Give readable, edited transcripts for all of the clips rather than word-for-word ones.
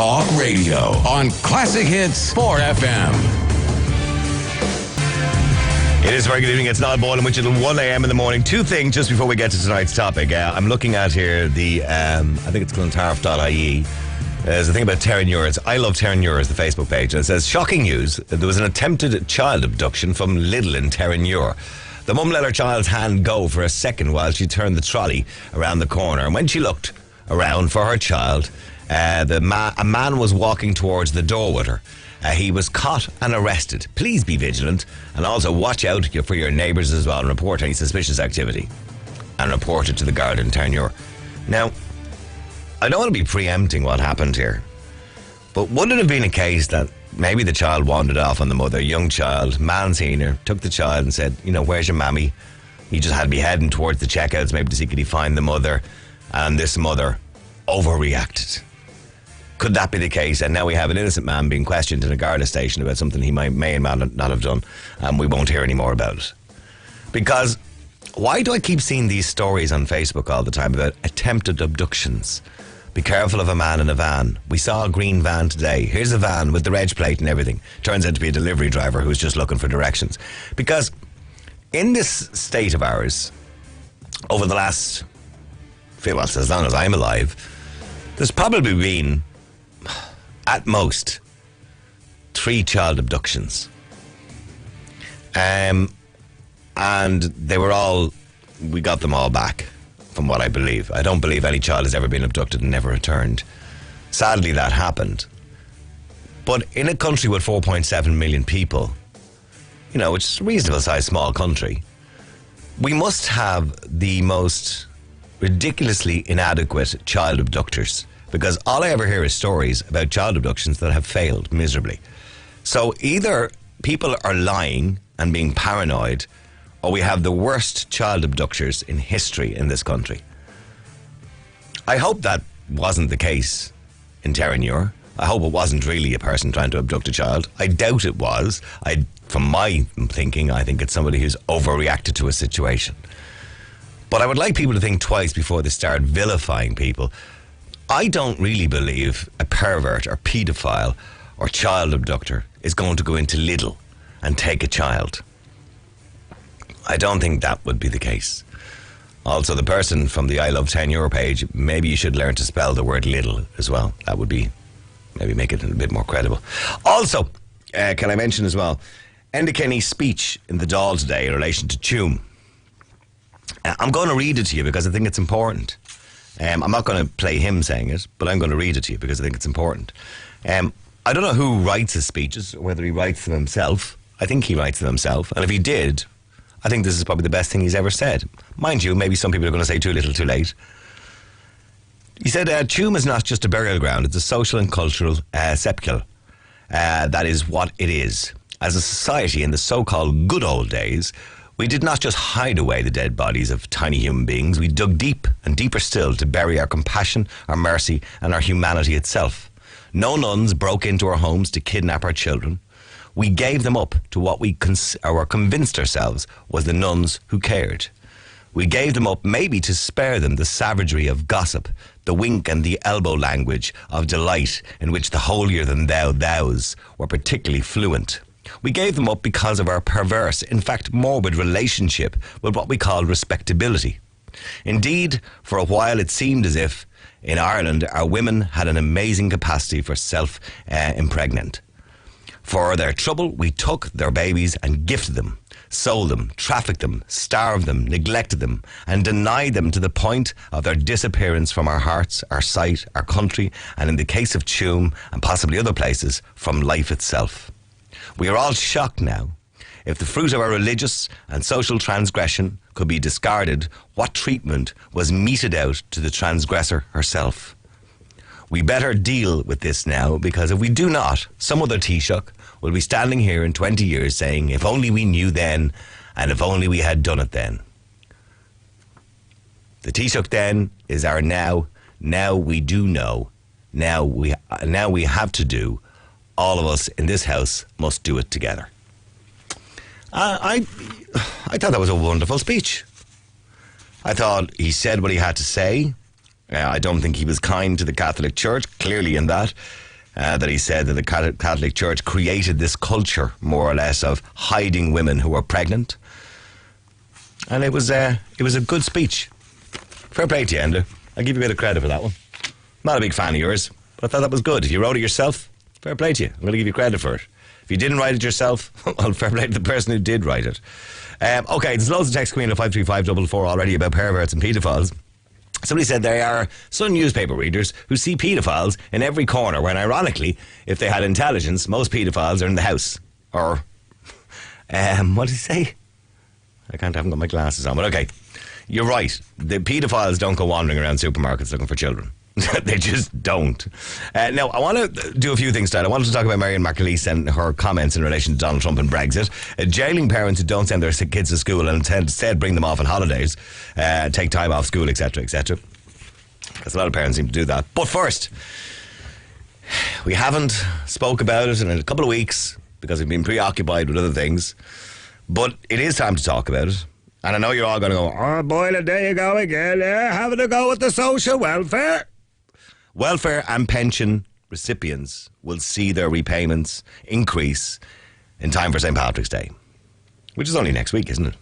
Talk Radio on Classic Hits 4FM. It is very good evening. It's Niall Boylan with you till 1 a.m. in the morning. Two things just before we get to tonight's topic. I'm looking at here the, I think it's clontarf.ie. There's a thing about Terranures. I love Terranures, the Facebook page. And it says, shocking news. There was an attempted child abduction from Lidl in Terranure. The mum let her child's hand go for a second while she turned the trolley around the corner. And when she looked around for her child, a man was walking towards the door with her. He was caught and arrested. Please be vigilant and also watch out for your neighbours as well and report any suspicious activity. And report it to the Garda in Terranure. Now, I don't want to be preempting what happened here, but would it have been a case that maybe the child wandered off on the mother, young child, man seen her, took the child and said, you know, where's your mammy? He just had to be heading towards the checkouts maybe to see could he find the mother, and this mother overreacted. Could that be the case? And now we have an innocent man being questioned in a Garda station about something he may or may not have done, and we won't hear any more about it. Because why do I keep seeing these stories on Facebook all the time about attempted abductions? Be careful of a man in a van. We saw a green van today. Here's a van with the reg plate and everything. Turns out to be a delivery driver who's just looking for directions. Because in this state of ours, over the last, well, as long as I'm alive, there's probably been, at most, 3 child abductions. And they were all, we got them all back, from what I believe. I don't believe any child has ever been abducted and never returned. Sadly, that happened. But in a country with 4.7 million people, you know, which is a reasonable sized small country, we must have the most ridiculously inadequate child abductors. Because all I ever hear is stories about child abductions that have failed miserably. So either people are lying and being paranoid, or we have the worst child abductors in history in this country. I hope that wasn't the case in Terranure. I hope it wasn't really a person trying to abduct a child. I doubt it was. From my thinking, I think it's somebody who's overreacted to a situation. But I would like people to think twice before they start vilifying people. I don't really believe a pervert or paedophile or child abductor is going to go into Lidl and take a child. I don't think that would be the case. Also, the person from the I Love Terranure page, maybe you should learn to spell the word Lidl as well. That would be, maybe make it a bit more credible. Also, can I mention as well, Enda Kenny's speech in the Dáil today in relation to Tuam. I'm going to read it to you because I think it's important. I'm not going to play him saying it, but I'm going to read it to you because I think it's important. I don't know who writes his speeches, or whether he writes them himself. I think he writes them himself. And if he did, I think this is probably the best thing he's ever said. Mind you, maybe some people are going to say too little, too late. He said, Tuam is not just a burial ground, it's a social and cultural sepulchre. That is what it is. As a society in the so-called good old days, we did not just hide away the dead bodies of tiny human beings, we dug deep and deeper still to bury our compassion, our mercy and our humanity itself. No nuns broke into our homes to kidnap our children. We gave them up to what we convinced ourselves was the nuns who cared. We gave them up maybe to spare them the savagery of gossip, the wink and the elbow language of delight in which the holier-than-thou thous were particularly fluent. We gave them up because of our perverse, in fact morbid relationship with what we call respectability. Indeed, for a while it seemed as if, in Ireland, our women had an amazing capacity for self-impregnant. For their trouble, we took their babies and gifted them, sold them, trafficked them, starved them, neglected them, and denied them to the point of their disappearance from our hearts, our sight, our country, and in the case of Tuam, and possibly other places, from life itself. We are all shocked now. If the fruit of our religious and social transgression could be discarded, what treatment was meted out to the transgressor herself? We better deal with this now, because if we do not, some other Taoiseach will be standing here in 20 years saying, if only we knew then, and if only we had done it then. The Taoiseach then is our now. Now we do know. Now we have to do. All of us in this house must do it together. I thought that was a wonderful speech. I thought he said what he had to say. I don't think he was kind to the Catholic Church, clearly in that. that he said that the Catholic Church created this culture, more or less, of hiding women who are pregnant. And it was a good speech. Fair play to you, Enda. I'll give you a bit of credit for that one. Not a big fan of yours, but I thought that was good. If you wrote it yourself, fair play to you. I'm going to give you credit for it. If you didn't write it yourself, well, fair play to the person who did write it. Okay, there's loads of text coming in at 53544 already about perverts and paedophiles. Somebody said there are some newspaper readers who see paedophiles in every corner, when ironically, if they had intelligence, most paedophiles are in the house. Or, what did he say? I haven't got my glasses on, but okay. You're right. The paedophiles don't go wandering around supermarkets looking for children. They just don't. Now, I want to do a few things tonight. I wanted to talk about Marion McAleese and her comments in relation to Donald Trump and Brexit. Jailing parents who don't send their kids to school and instead bring them off on holidays, take time off school, etc., etc. Because a lot of parents seem to do that. But first, we haven't spoke about it in a couple of weeks because we've been preoccupied with other things. But it is time to talk about it. And I know you're all going to go, oh, Boylan, there you go again, having a go at the social welfare. Welfare and pension recipients will see their repayments increase in time for St. Patrick's Day, which is only next week, isn't it?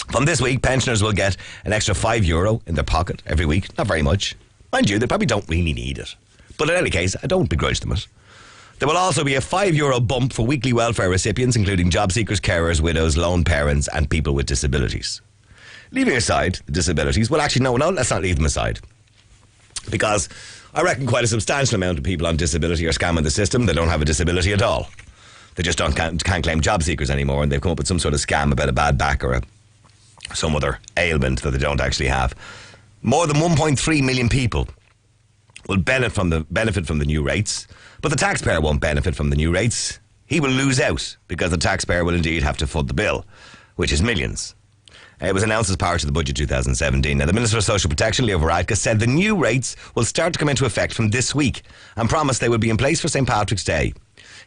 From this week, pensioners will get an extra €5 in their pocket every week. Not very much. Mind you, they probably don't really need it. But in any case, I don't begrudge them it. There will also be a €5 bump for weekly welfare recipients, including job seekers, carers, widows, lone parents and people with disabilities. Leaving aside the disabilities, well actually no, let's not leave them aside. Because I reckon quite a substantial amount of people on disability are scamming the system. They don't have a disability at all. They just can't claim job seekers anymore, and they've come up with some sort of scam about a bad back or some other ailment that they don't actually have. More than 1.3 million people will benefit from the new rates, but the taxpayer won't benefit from the new rates. He will lose out because the taxpayer will indeed have to foot the bill, which is millions. It was announced as part of the budget 2017. Now, the Minister of Social Protection, Leo Varadkar, said the new rates will start to come into effect from this week and promised they will be in place for St. Patrick's Day.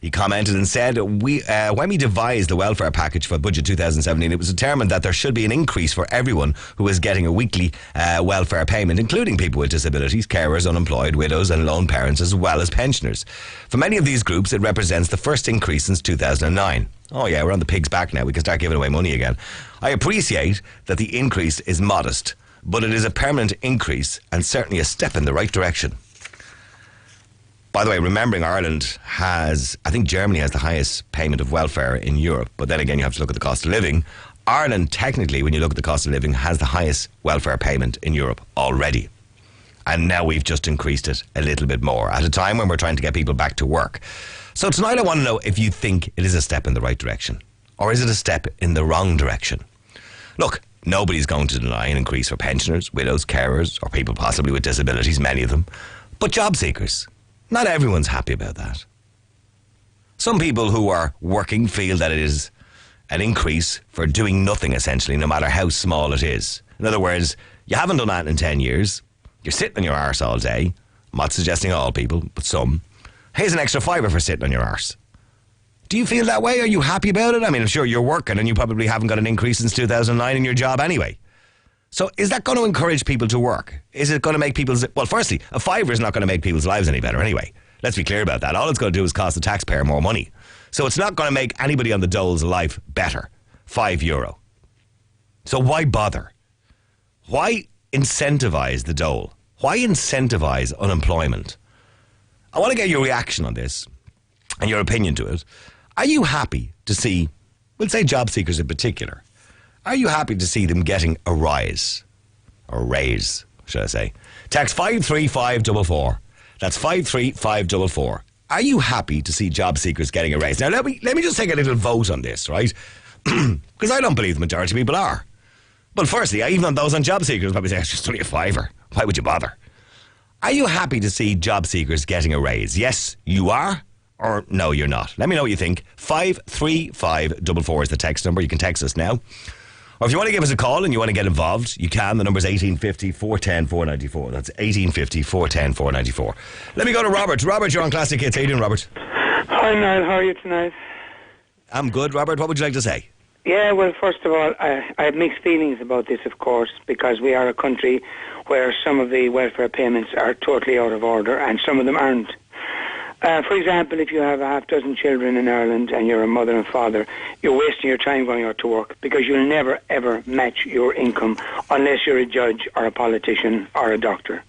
He commented and said, when we devised the welfare package for budget 2017, it was determined that there should be an increase for everyone who is getting a weekly welfare payment, including people with disabilities, carers, unemployed, widows and lone parents, as well as pensioners. For many of these groups, it represents the first increase since 2009. Oh yeah, we're on the pig's back now. We can start giving away money again. I appreciate that the increase is modest, but it is a permanent increase and certainly a step in the right direction. By the way, remembering Ireland has, I think Germany has the highest payment of welfare in Europe, but then again you have to look at the cost of living. Ireland, technically, when you look at the cost of living, has the highest welfare payment in Europe already. And now we've just increased it a little bit more at a time when we're trying to get people back to work. So tonight I want to know if you think it is a step in the right direction, or is it a step in the wrong direction? Look, nobody's going to deny an increase for pensioners, widows, carers, or people possibly with disabilities, many of them. But job seekers, not everyone's happy about that. Some people who are working feel that it is an increase for doing nothing, essentially, no matter how small it is. In other words, you haven't done that in 10 years. You're sitting on your arse all day. I'm not suggesting all people, but some. Here's an extra £5 for sitting on your arse. Do you feel that way? Are you happy about it? I mean, I'm sure you're working and you probably haven't got an increase since 2009 in your job anyway. So is that going to encourage people to work? Is it going to make people's... Well, firstly, a £5 is not going to make people's lives any better anyway. Let's be clear about that. All it's going to do is cost the taxpayer more money. So it's not going to make anybody on the dole's life better. €5. So why bother? Why incentivise the dole? Why incentivise unemployment? I want to get your reaction on this and your opinion to it. Are you happy to see, we'll say job seekers in particular, are you happy to see them getting a rise? Or raise, should I say. Text 53544. That's 53544. Are you happy to see job seekers getting a raise? Now, let me just take a little vote on this, right? Because I don't believe the majority of people are. Well, firstly, even on those on job seekers probably say, it's just only a £5. Why would you bother? Are you happy to see job seekers getting a raise? Yes, you are. Or no, you're not. Let me know what you think. 53544 is the text number. You can text us now. Or if you want to give us a call and you want to get involved, you can. The number's 1850 410 494. That's 1850 410 494. Let me go to Robert. Robert, you're on Classic Hits. How you doing, Robert? Hi, Niall. How are you tonight? I'm good, Robert. What would you like to say? Yeah, well, first of all, I have mixed feelings about this, of course, because we are a country where some of the welfare payments are totally out of order and some of them aren't. For example, if you have a half dozen children in Ireland and you're a mother and father, you're wasting your time going out to work because you'll never, ever match your income unless you're a judge or a politician or a doctor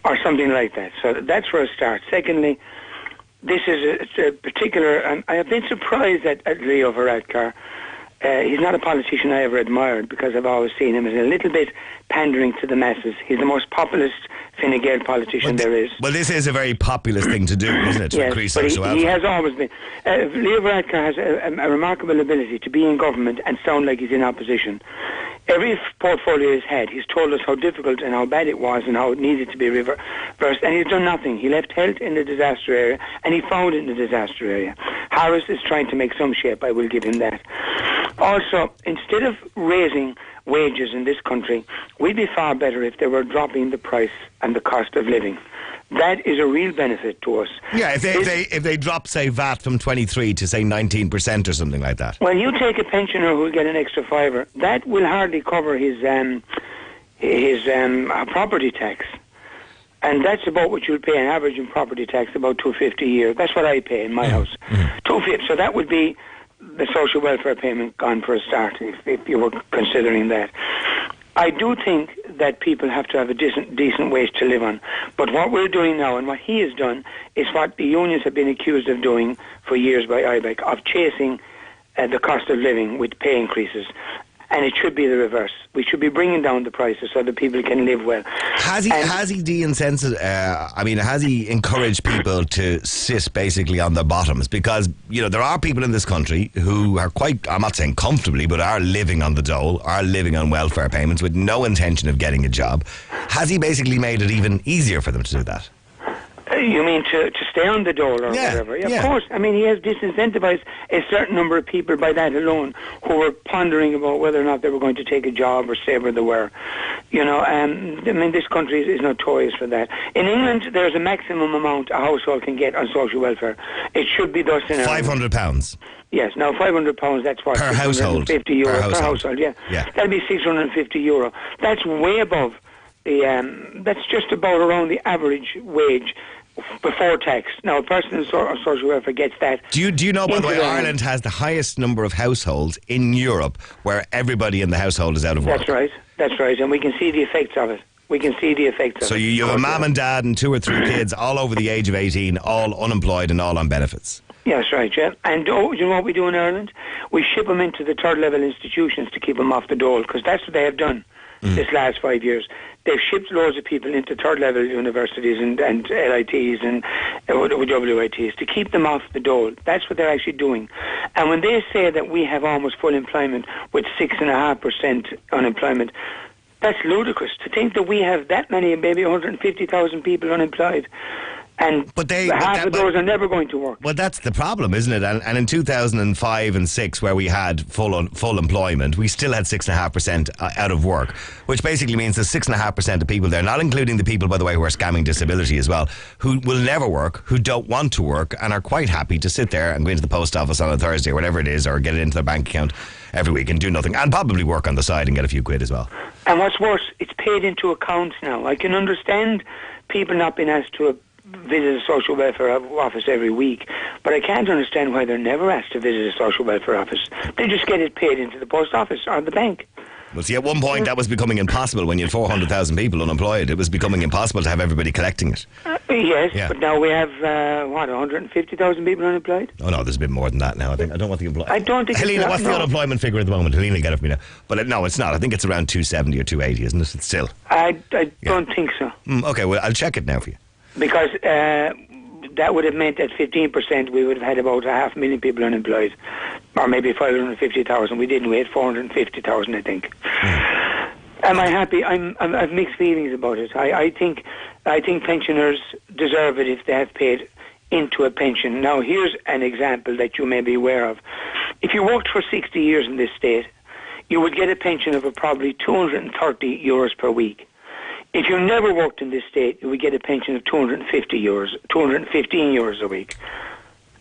or something like that. So that's for a start. Secondly, this is a particular... and I have been surprised at Leo Varadkar. He's not a politician I ever admired because I've always seen him as a little bit pandering to the masses. He's the most populist Fine Gael politician there is. Well, this is a very populist thing to do, isn't it? To increase social welfare. He has always been. Leo Varadkar has a remarkable ability to be in government and sound like he's in opposition. Every portfolio he's had, he's told us how difficult and how bad it was and how it needed to be reversed, and he's done nothing. He left health in the disaster area, and he found it in the disaster area. Harris is trying to make some shape, I will give him that. Also, instead of raising wages in this country, we'd be far better if they were dropping the price and the cost of living. That is a real benefit to us. Yeah, if they drop, say, VAT from 23 to, say, 19% or something like that. Well, you take a pensioner who will get an extra fiver. That will hardly cover his property tax. And that's about what you'll pay an average in property tax, about $250 a year. That's what I pay in my house. $250. So that would be the social welfare payment gone for a start, if you were considering that. I do think that people have to have a decent wage to live on. But what we're doing now, and what he has done, is what the unions have been accused of doing for years by IBEC, of chasing the cost of living with pay increases. And it should be the reverse. We should be bringing down the prices so that people can live well. Has he encouraged people to sit basically on their bottoms? Because, you know, there are people in this country who are quite, I'm not saying comfortably, but are living on the dole, are living on welfare payments with no intention of getting a job. Has he basically made it even easier for them to do that? You mean to stay on the dole or whatever? Yeah, of course. I mean, he has disincentivized a certain number of people by that alone who were pondering about whether or not they were going to take a job or stay where they were. You know, I mean, this country is notorious for that. In England, there's a maximum amount a household can get on social welfare. It should be thus in £500. Yes, now €500, that's what? Per household. €650 per household, yeah. That'll be €650. That's way above that's just about around the average wage before tax. Now, a person in social welfare gets that. Do you know, by the way, Ireland has the highest number of households in Europe where everybody in the household is out of work? That's right, and we can see the effects of it. So you have a mum and dad and 2 or 3 kids all over the age of 18, all unemployed and all on benefits. Yeah, that's right, yeah. And you know what we do in Ireland? We ship them into the third level institutions to keep them off the dole, because that's what they have done this last 5 years. They've shipped loads of people into third level universities and LITs and WITs to keep them off the dole. That's what they're actually doing. And when they say that we have almost full employment with 6.5% unemployment, that's ludicrous. To think that we have that many, maybe 150,000 people unemployed. And half of those are never going to work. Well, that's the problem, isn't it? And in 2005 and 6, where we had full employment, we still had 6.5% out of work, which basically means there's 6.5% of people there, not including the people, by the way, who are scamming disability as well, who will never work, who don't want to work, and are quite happy to sit there and go into the post office on a Thursday or whatever it is, or get it into their bank account every week and do nothing, and probably work on the side and get a few quid as well. And what's worse, it's paid into accounts now. I can understand people not being asked to visit a social welfare office every week, but I can't understand why they're never asked to visit a social welfare office. They just get it paid into the post office or the bank. Well, see, at one point that was becoming impossible when you had 400,000 people unemployed. It was becoming impossible to have everybody collecting it. Yes, but now we have, 150,000 people unemployed? Oh, no, there's a bit more than that now. I don't want the employment. I don't think Helena, what's the unemployment figure at the moment? Helena, get it for me now. But no, it's not. I think it's around 270 or 280, isn't it? It's still. I don't think so. Okay, well, I'll check it now for you. Because that would have meant at 15% we would have had about 500,000 people unemployed, or maybe 550,000. We didn't. We had 450,000, I think. Am I happy? I've mixed feelings about it. I think pensioners deserve it if they have paid into a pension. Now, here's an example that you may be aware of. If you worked for 60 years in this state, you would get a pension of probably €230 per week. If you never worked in this state, you would get a pension of €215 a week.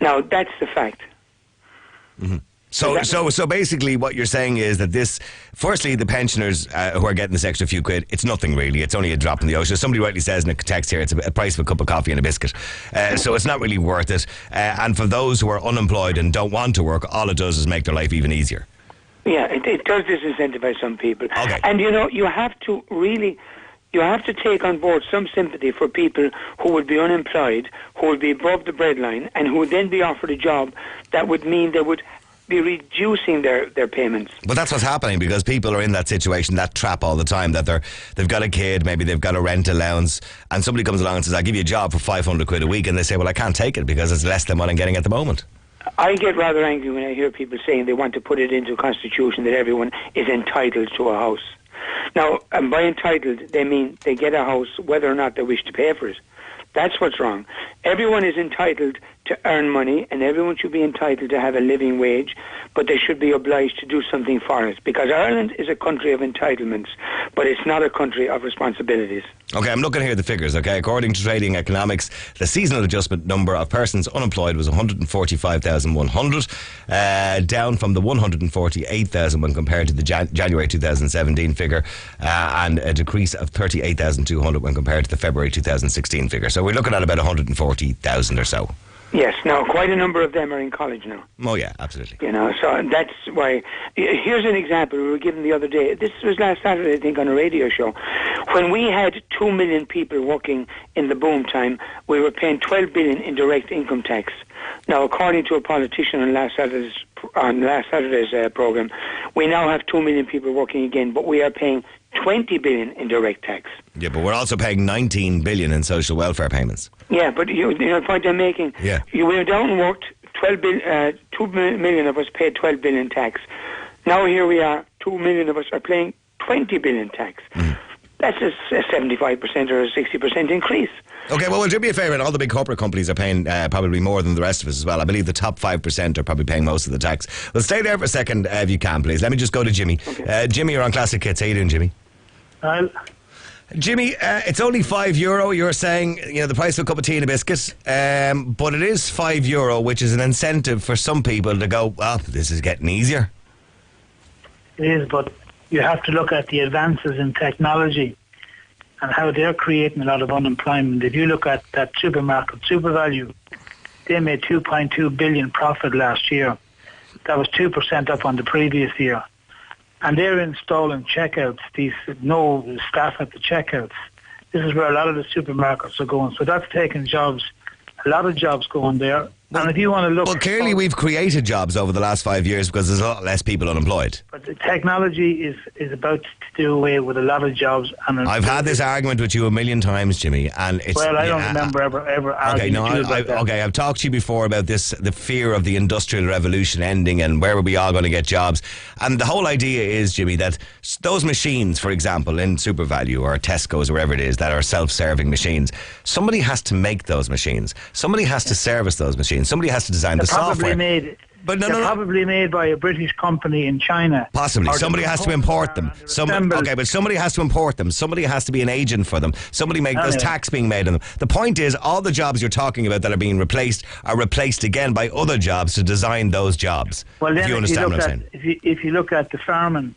Now, that's the fact. So basically what you're saying is that this, firstly, the pensioners who are getting this extra few quid, it's nothing really. It's only a drop in the ocean. Somebody rightly says in a text here, it's a price of a cup of coffee and a biscuit. So it's not really worth it. And for those who are unemployed and don't want to work, all it does is make their life even easier. Yeah, it does disincentivize some people. Okay. And, you have to really... You have to take on board some sympathy for people who would be unemployed, who would be above the breadline, and who would then be offered a job that would mean they would be reducing their payments. But that's what's happening, because people are in that situation, that trap all the time, that they've got a kid, maybe they've got a rent allowance, and somebody comes along and says, I'll give you a job for 500 quid a week, and they say, well, I can't take it because it's less than what I'm getting at the moment. I get rather angry when I hear people saying they want to put it into a constitution that everyone is entitled to a house. Now, by entitled, they mean they get a house whether or not they wish to pay for it. That's what's wrong. Everyone is entitled to earn money, and everyone should be entitled to have a living wage, but they should be obliged to do something for it, because Ireland is a country of entitlements, but it's not a country of responsibilities. Okay, I'm looking here at the figures, okay? According to Trading Economics, the seasonal adjustment number of persons unemployed was 145,100, down from the 148,000 when compared to the January 2017 figure, and a decrease of 38,200 when compared to the February 2016 figure. So we're looking at about 140,000 or so. Yes, now quite a number of them are in college now. Oh yeah, absolutely. So that's why. Here's an example we were given the other day. This was last Saturday, I think, on a radio show. When we had 2 million people working in the boom time, we were paying 12 billion in direct income tax. Now, according to a politician on last Saturday's program, we now have 2 million people working again, but we are paying 20 billion in direct tax. Yeah, but we're also paying 19 billion in social welfare payments. Yeah, but you know the point I'm making. Yeah. You went down and worked 2 million of us paid 12 billion tax. Now here we are, 2 million of us are paying 20 billion tax. That's a 75% or a 60% increase. Okay, well, do me a favour, and all the big corporate companies are paying probably more than the rest of us as well. I believe the top 5% are probably paying most of the tax. Well, stay there for a second, if you can, please. Let me just go to Jimmy. Okay. Jimmy, you're on Classic Hits. How you doing, Jimmy? Jimmy, it's only €5. You're saying, the price of a cup of tea and a biscuit, but it is €5, which is an incentive for some people to go, well, this is getting easier. It is, but you have to look at the advances in technology and how they're creating a lot of unemployment. If you look at that supermarket, SuperValu, they made 2.2 billion profit last year. That was 2% up on the previous year. And they're installing checkouts, no staff at the checkouts. This is where a lot of the supermarkets are going. So that's taking jobs, a lot of jobs going there. And if you want to look... Well, clearly we've created jobs over the last 5 years because there's a lot less people unemployed. But the technology is about to do away with a lot of jobs. And I've had this argument with you a million times, Jimmy, and it's... Well, I don't remember ever arguing with you about that. Okay, I've talked to you before about this, the fear of the Industrial Revolution ending and where are we all going to get jobs. And the whole idea is, Jimmy, that those machines, for example, in SuperValu or Tesco's or wherever it is, that are self-serving machines, somebody has to make those machines. Somebody has to service those machines. Somebody has to design the software. Probably made by a British company in China. Possibly. Somebody has to import them. But somebody has to import them. Somebody has to be an agent for them. There's tax being made on them. The point is, all the jobs you're talking about that are being replaced are replaced again by other jobs to design those jobs. Well, then if you understand what I'm saying. If you look at the farming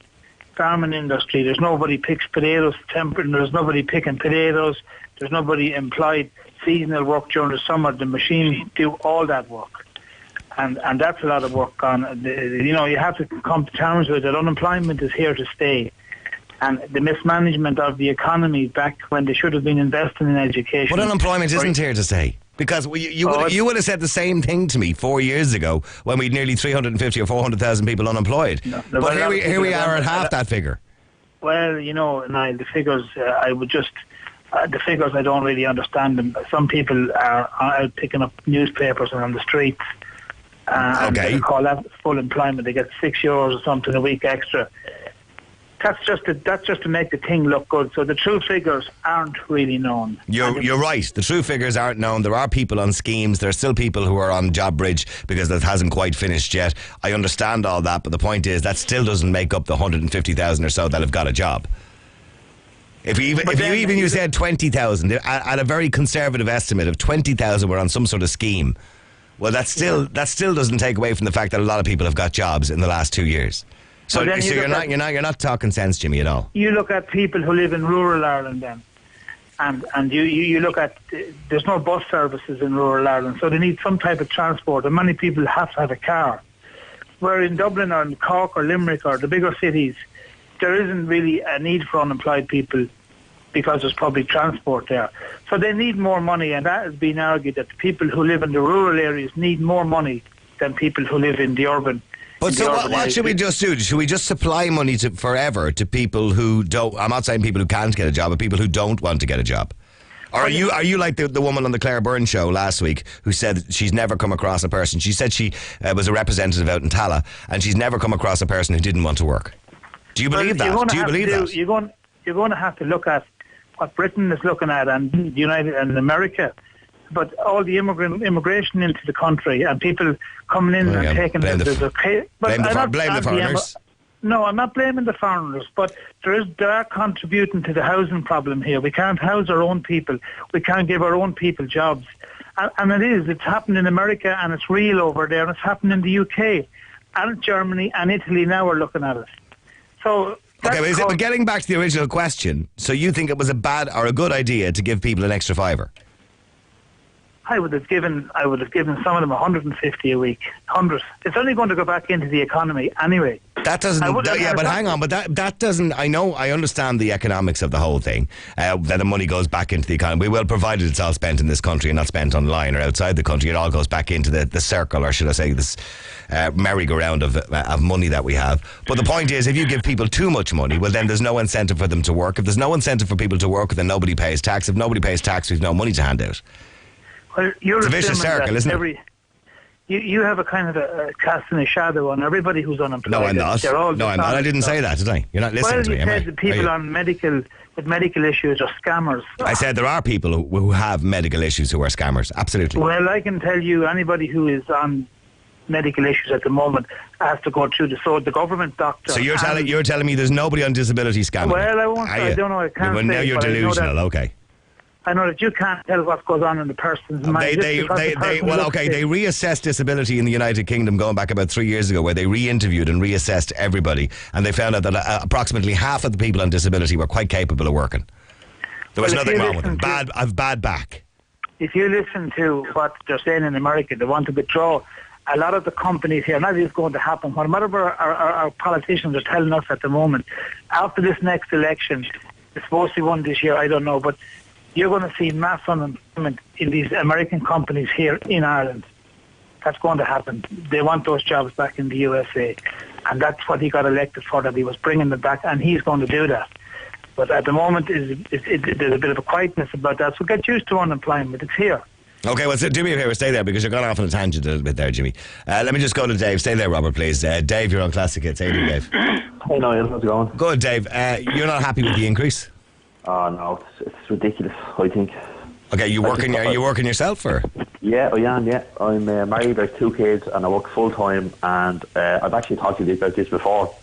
industry, there's nobody picks potatoes. There's nobody picking potatoes. There's nobody employed. Seasonal work during the summer. The machines do all that work. And that's a lot of work on. You have to come to terms with that unemployment is here to stay. And the mismanagement of the economy back when they should have been investing in education. But unemployment isn't here to stay. Because you would have said the same thing to me 4 years ago when we had nearly 350 or 400,000 people unemployed. But here we are at half that figure. Well, Niall, the figures, the figures I don't really understand them. Some people are out picking up newspapers and on the streets. And they call that full employment. They get €6 or something a week extra. That's just to make the thing look good. So the true figures aren't really known. You're right. The true figures aren't known. There are people on schemes. There are still people who are on job bridge because that hasn't quite finished yet. I understand all that, but the point is that still doesn't make up the 150,000 or so that have got a job. If you said 20,000, at a very conservative estimate of 20,000 were on some sort of scheme, Well, that still doesn't take away from the fact that a lot of people have got jobs in the last 2 years. So, you're not talking sense, Jimmy, at all. You look at people who live in rural Ireland then, and you look at there's no bus services in rural Ireland, so they need some type of transport, and many people have to have a car. Where in Dublin or in Cork or Limerick or the bigger cities, there isn't really a need for unemployed people because there's public transport there. So they need more money, and that has been argued that the people who live in the rural areas need more money than people who live in the urban. But so what should we just do? Should we just supply money forever to people who don't? I'm not saying people who can't get a job, but people who don't want to get a job. Or are you like the woman on the Claire Byrne show last week who said she's never come across a person? She said she was a representative out in Tala, and she's never come across a person who didn't want to work. Do you believe that? Do you believe that? You're going to have to look at what Britain is looking at and the United and America, but all the immigration into the country and people coming in and taking blame the foreigners. No, I'm not blaming the foreigners, but they are contributing to the housing problem here. We can't house our own people. We can't give our own people jobs. And it's happened in America, and it's real over there, and it's happened in the UK and Germany and Italy now are looking at it. So okay, but getting back to the original question, so you think it was a bad or a good idea to give people an extra $5? I would have given some of them 150 a week. 100. It's only going to go back into the economy anyway. That doesn't. But hang on. But that doesn't. I understand the economics of the whole thing. That the money goes back into the economy. Well, provided it's all spent in this country and not spent online or outside the country, it all goes back into the circle, or should I say, this merry-go-round of money that we have. But the point is, if you give people too much money, well, then there's no incentive for them to work. If there's no incentive for people to work, then nobody pays tax. If nobody pays tax, we've no money to hand out. Well, it's a vicious circle, isn't it? You have a kind of a casting a shadow on everybody who's unemployed. No, I'm not. No, I'm not. I didn't say that, did I? You're not listening to me, you said that people with medical issues are scammers. I said there are people who have medical issues who are scammers. Absolutely. Well, I can tell you, anybody who is on medical issues at the moment has to go through the government doctor. So you're telling me there's nobody on disability scamming? Well, I won't. I don't know. I can't. Well, now you're delusional. Okay. I know that you can't tell what goes on in the person's mind. They reassessed disability in the United Kingdom going back about 3 years ago, where they re-interviewed and reassessed everybody, and they found out that approximately half of the people on disability were quite capable of working. There was nothing wrong with them. Bad back. If you listen to what they're saying in America, they want to withdraw a lot of the companies here, and that is going to happen. Whatever our politicians are telling us at the moment, after this next election, it's supposed to be one this year, I don't know, but you're going to see mass unemployment in these American companies here in Ireland. That's going to happen. They want those jobs back in the USA. And that's what he got elected for, that he was bringing them back, and he's going to do that. But at the moment, there's a bit of a quietness about that. So get used to unemployment. It's here. Okay, well, do me a favour, stay there, because you're gone off on a tangent a little bit there, Jimmy. Let me just go to Dave. Stay there, Robert, please. Dave, you're on Classic Hits. How you doing, Dave? Hey, Niall, how's it going? Good, Dave. You're not happy with the increase? Oh, no, it's ridiculous, I think. Okay, you working yourself, or? Yeah, I am, yeah. I'm married, I have 2 kids, and I work full-time, and I've actually talked to you about this before.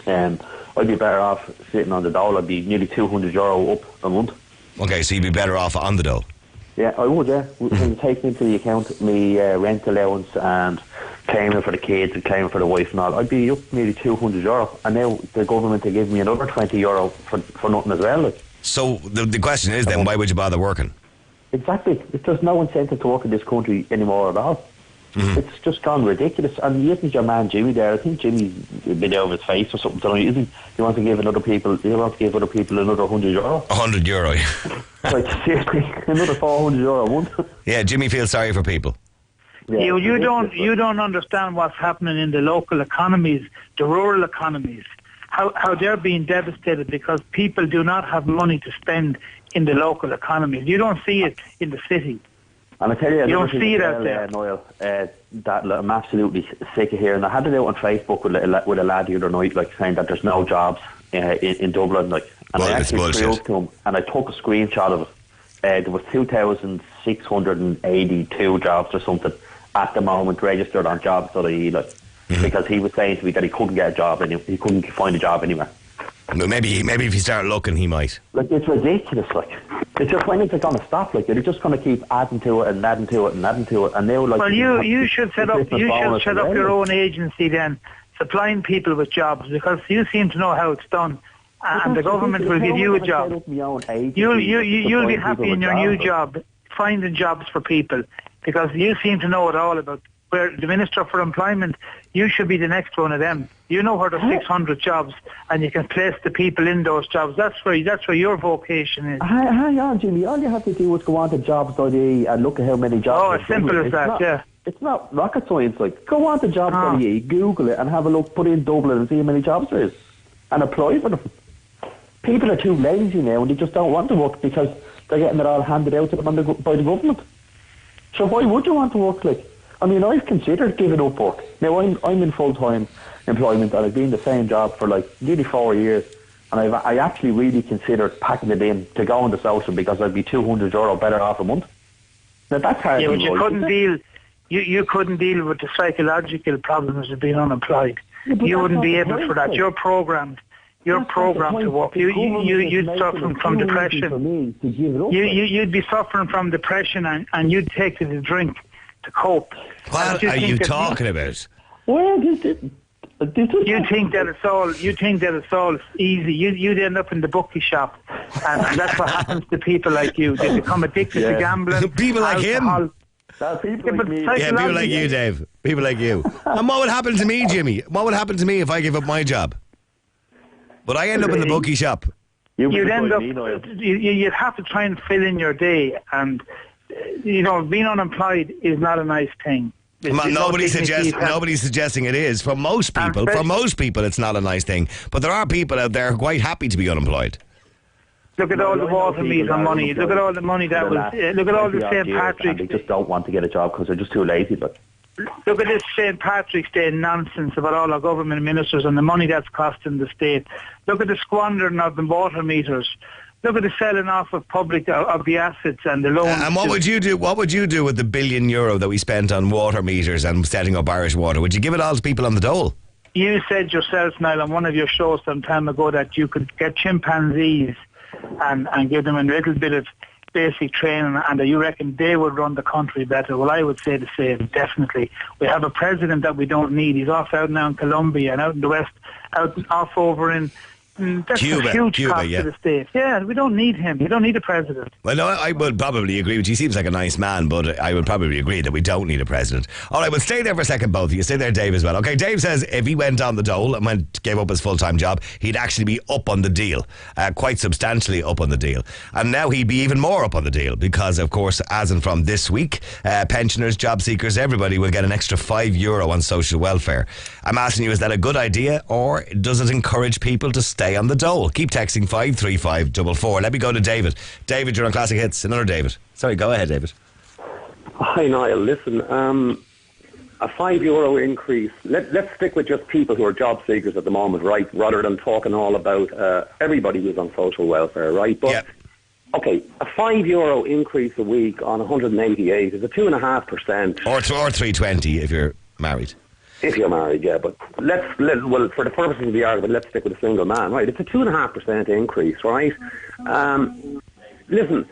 I'd be better off sitting on the dole. I'd be nearly €200 up a month. Okay, so you'd be better off on the dole? Yeah, I would, yeah. When you take into the account my rent allowance and claiming for the kids and claiming for the wife and all, I'd be up nearly €200. And now the government are giving me another €20 for nothing as well. Like. So the question is then, why would you bother working? Exactly. There's no incentive to work in this country anymore at all. Mm-hmm. It's just gone ridiculous. And isn't your man Jimmy there? I think Jimmy's a bit out of his face or something tonight, isn't he? You want to give other people another €100? €100, yeah. Like, seriously, another €400 a month. Yeah, Jimmy feels sorry for people. Yeah, you don't understand what's happening in the local economies, the rural economies, how they're being devastated because people do not have money to spend in the local economies. You don't see it in the city. And I tell you, don't see it out there, Niall, that I'm absolutely sick of hearing. I had it out on Facebook with a lad the other night, like saying that there's no jobs in Dublin, like, and I actually threw up to him, and I took a screenshot of it. There was 2,682 jobs or something at the moment registered on jobs.ie, like, because he was saying to me that he couldn't get a job and he couldn't find a job anywhere. Maybe if you start looking, he might. Like, it's ridiculous. Like, it's just when it's going to stop. Like, they're just going to keep adding to it and adding to it and adding to it. And now, like, well, you should set up your own agency then, supplying people with jobs, because you seem to know how it's done, and the government will give you a job. You'll be happy in your new job, finding jobs for people, because you seem to know it all about. Where the Minister for Employment, you should be the next one of them. You know where there's 600 jobs, and you can place the people in those jobs. That's where your vocation is. Hang on, Jimmy. All you have to do is go on to jobs.ie and look at how many jobs. Oh, as simple as that, yeah. It's not rocket science. Like, go on to jobs.ie, Google it, and have a look. Put in Dublin and see how many jobs there is, and apply for them. People are too lazy now, and they just don't want to work because they're getting it all handed out to them by the government. So why would you want to work? Like, I mean, I've considered giving up work. Now, I'm in full-time employment, and I've been in the same job for like nearly 4 years, and I actually really considered packing it in to go on the social because I'd be €200 better off a month. Now, that's hard. Yeah, but you couldn't deal. You couldn't deal with the psychological problems of being unemployed. Yeah, you wouldn't be able for that. You're programmed. You're programmed to work. You'd suffer from depression. You'd be suffering from depression, and you'd take to the drink to cope. What are you talking about? Well, you think that it's all easy. You'd end up in the bookie shop, and that's what happens to people like you. They become addicted to gambling. People like him. People like me. Yeah, people like you, Dave. People like you. And what would happen to me, Jimmy? What would happen to me if I give up my job? Would I end up in the bookie shop? You'd end up. You'd have to try and fill in your day, and being unemployed is not a nice thing. Nobody's suggesting it is. For most people, it's not a nice thing. But there are people out there who are quite happy to be unemployed. Look at all the water meter money. Look at all the money that was. Look at all the St. Patrick's. They just don't want to get a job because they're just too lazy. But look at this St. Patrick's Day nonsense about all our government ministers and the money that's costing the state. Look at the squandering of the water meters. Look at the selling off of of the assets and the loans. And what would you do? What would you do with the €1 billion that we spent on water meters and setting up Irish Water? Would you give it all to people on the dole? You said yourself, Niall, on one of your shows some time ago that you could get chimpanzees and give them a little bit of basic training, and that you reckon they would run the country better. Well, I would say the same, definitely. We have a president that we don't need. He's off out now in Colombia and out in the West, off over in... That's Cuba, a huge cost to the state. Yeah, we don't need him. You don't need a president. Well, no, I would probably agree with you. He seems like a nice man, but I would probably agree that we don't need a president. All right, well, stay there for a second, both of you. Stay there, Dave, as well. Okay, Dave says if he went on the dole and gave up his full-time job, he'd actually be up on the deal, quite substantially up on the deal. And now he'd be even more up on the deal because, of course, as and from this week, pensioners, job seekers, everybody will get an extra €5 on social welfare. I'm asking you, is that a good idea, or does it encourage people to stay on the dole? Keep texting 53544. Let me go to David. David, you're on Classic Hits. Another David. Sorry, go ahead, David. Hi, Niall. Listen, a €5 increase. Let's stick with just people who are job seekers at the moment, right? Rather than talking all about everybody who's on social welfare, right? But okay, a €5 increase a week on 188 is a 2.5%. Or 320 if you're married. If you're married, yeah, but well, for the purposes of the argument, let's stick with a single man, right? It's a 2.5% increase, right? Listen,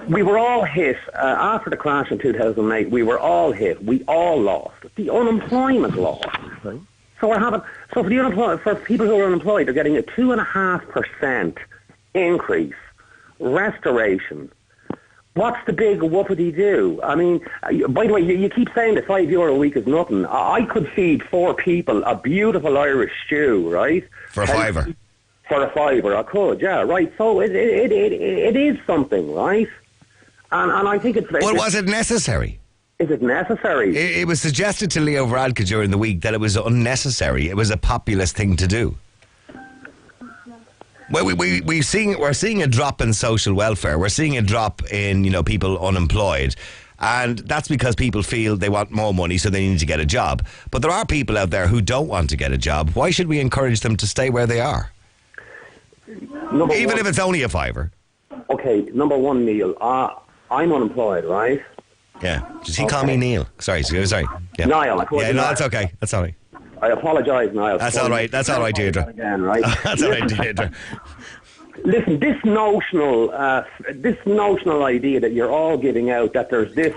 we were all hit after the crash in 2008. We were all hit. We all lost. The unemployment lost. Right. So for people who are unemployed, they're getting a 2.5% increase. Restoration. What's the big whoopity do? I mean, by the way, you keep saying that €5 a week is nothing. I could feed 4 people a beautiful Irish stew, right? For a fiver. For a fiver, I could, yeah, right. So it is something, right? And I think it's... Well, was it necessary? Is it necessary? It was suggested to Leo Varadkar during the week that it was unnecessary. It was a populist thing to do. Well, we're seeing a drop in social welfare. We're seeing a drop in, people unemployed. And that's because people feel they want more money, so they need to get a job. But there are people out there who don't want to get a job. Why should we encourage them to stay where they are? Even if it's only a fiver. Okay, number one, Neil, I'm unemployed, right? Yeah. Does he call me Neil? Sorry. Yeah. Niall. Yeah, no, that's okay. That's all right. I apologise, Niall. That's all right. That's all right, Deirdre. Again, right? That's all right, Deirdre. Listen, this notional idea that you're all giving out, that there's this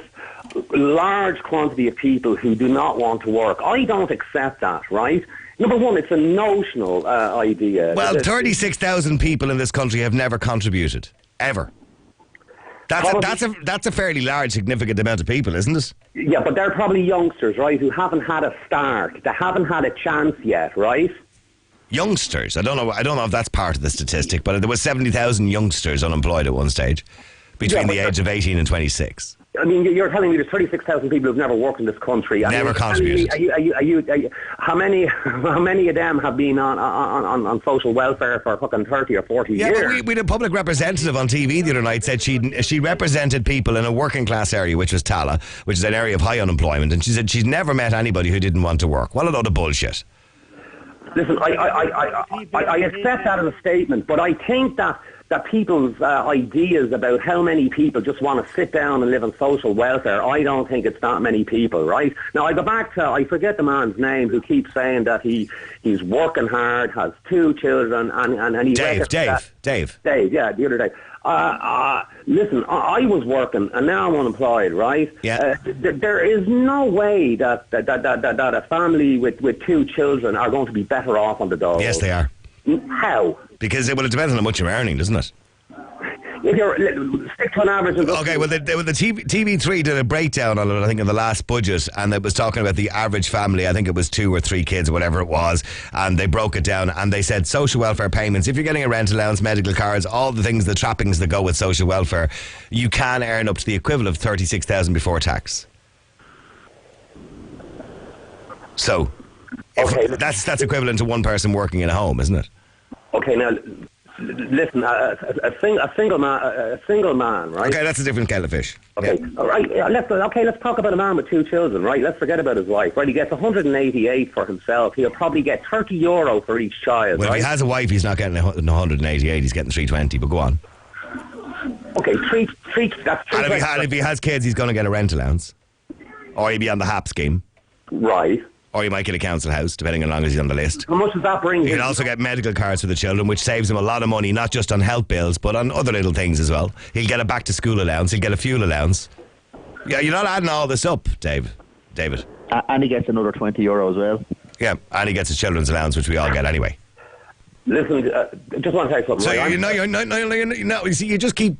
large quantity of people who do not want to work, I don't accept that, right? Number one, it's a notional idea. Well, 36,000 people in this country have never contributed, ever. That's a fairly large, significant amount of people, isn't it? Yeah, but they're probably youngsters, right, who haven't had a start. They haven't had a chance yet, right? Youngsters. I don't know if that's part of the statistic, but there was 70,000 youngsters unemployed at one stage between the age of 18 and 26. I mean, you're telling me there's 36,000 people who've never worked in this country. Never contributed. How many of them have been on social welfare for fucking 30 or 40 years? Yeah, but we had a public representative on TV the other night said she represented people in a working class area, which was Tala, which is an area of high unemployment, and she said she's never met anybody who didn't want to work. What a load of bullshit. Listen, I accept that as a statement, but I think that people's ideas about how many people just want to sit down and live on social welfare, I don't think it's that many people, right? Now, I go back to, I forget the man's name who keeps saying that he's working hard, has 2 children, and he... Dave, yeah, the other day. Listen, I was working, and now I'm unemployed, right? Yeah. There is no way that a family with 2 children are going to be better off on the dole. Yes, they are. How? Because it depends on how much you're earning, doesn't it? If you're stick to an average. Okay, well, the TV3 did a breakdown on it, I think, in the last budget, and it was talking about the average family. I think it was 2 or 3 kids, or whatever it was, and they broke it down, and they said social welfare payments, if you're getting a rent allowance, medical cards, all the things, the trappings that go with social welfare, you can earn up to the equivalent of 36,000 before tax. So, that's equivalent to one person working in a home, isn't it? Okay, now listen. A single man, right? Okay, that's a different kettle of fish. Okay, yeah. All right. Yeah, let's talk about a man with 2 children, right? Let's forget about his wife, right? He gets 188 for himself. He'll probably get €30 for each child. Well, right? if he has a wife, he's not getting 188. He's getting 320. But go on. Okay, three. That's 320. And if he has kids, he's going to get a rent allowance, or he'll be on the HAP scheme, right? Or he might get a council house, depending on how long as he's on the list. How much does that bring? He can also get medical cards for the children, which saves him a lot of money, not just on health bills, but on other little things as well. He'll get a back to school allowance. He'll get a fuel allowance. Yeah, you're not adding all this up, David. And he gets another €20 as well. Yeah, and he gets his children's allowance, which we all get anyway. Listen, just want to tell you something. So you just keep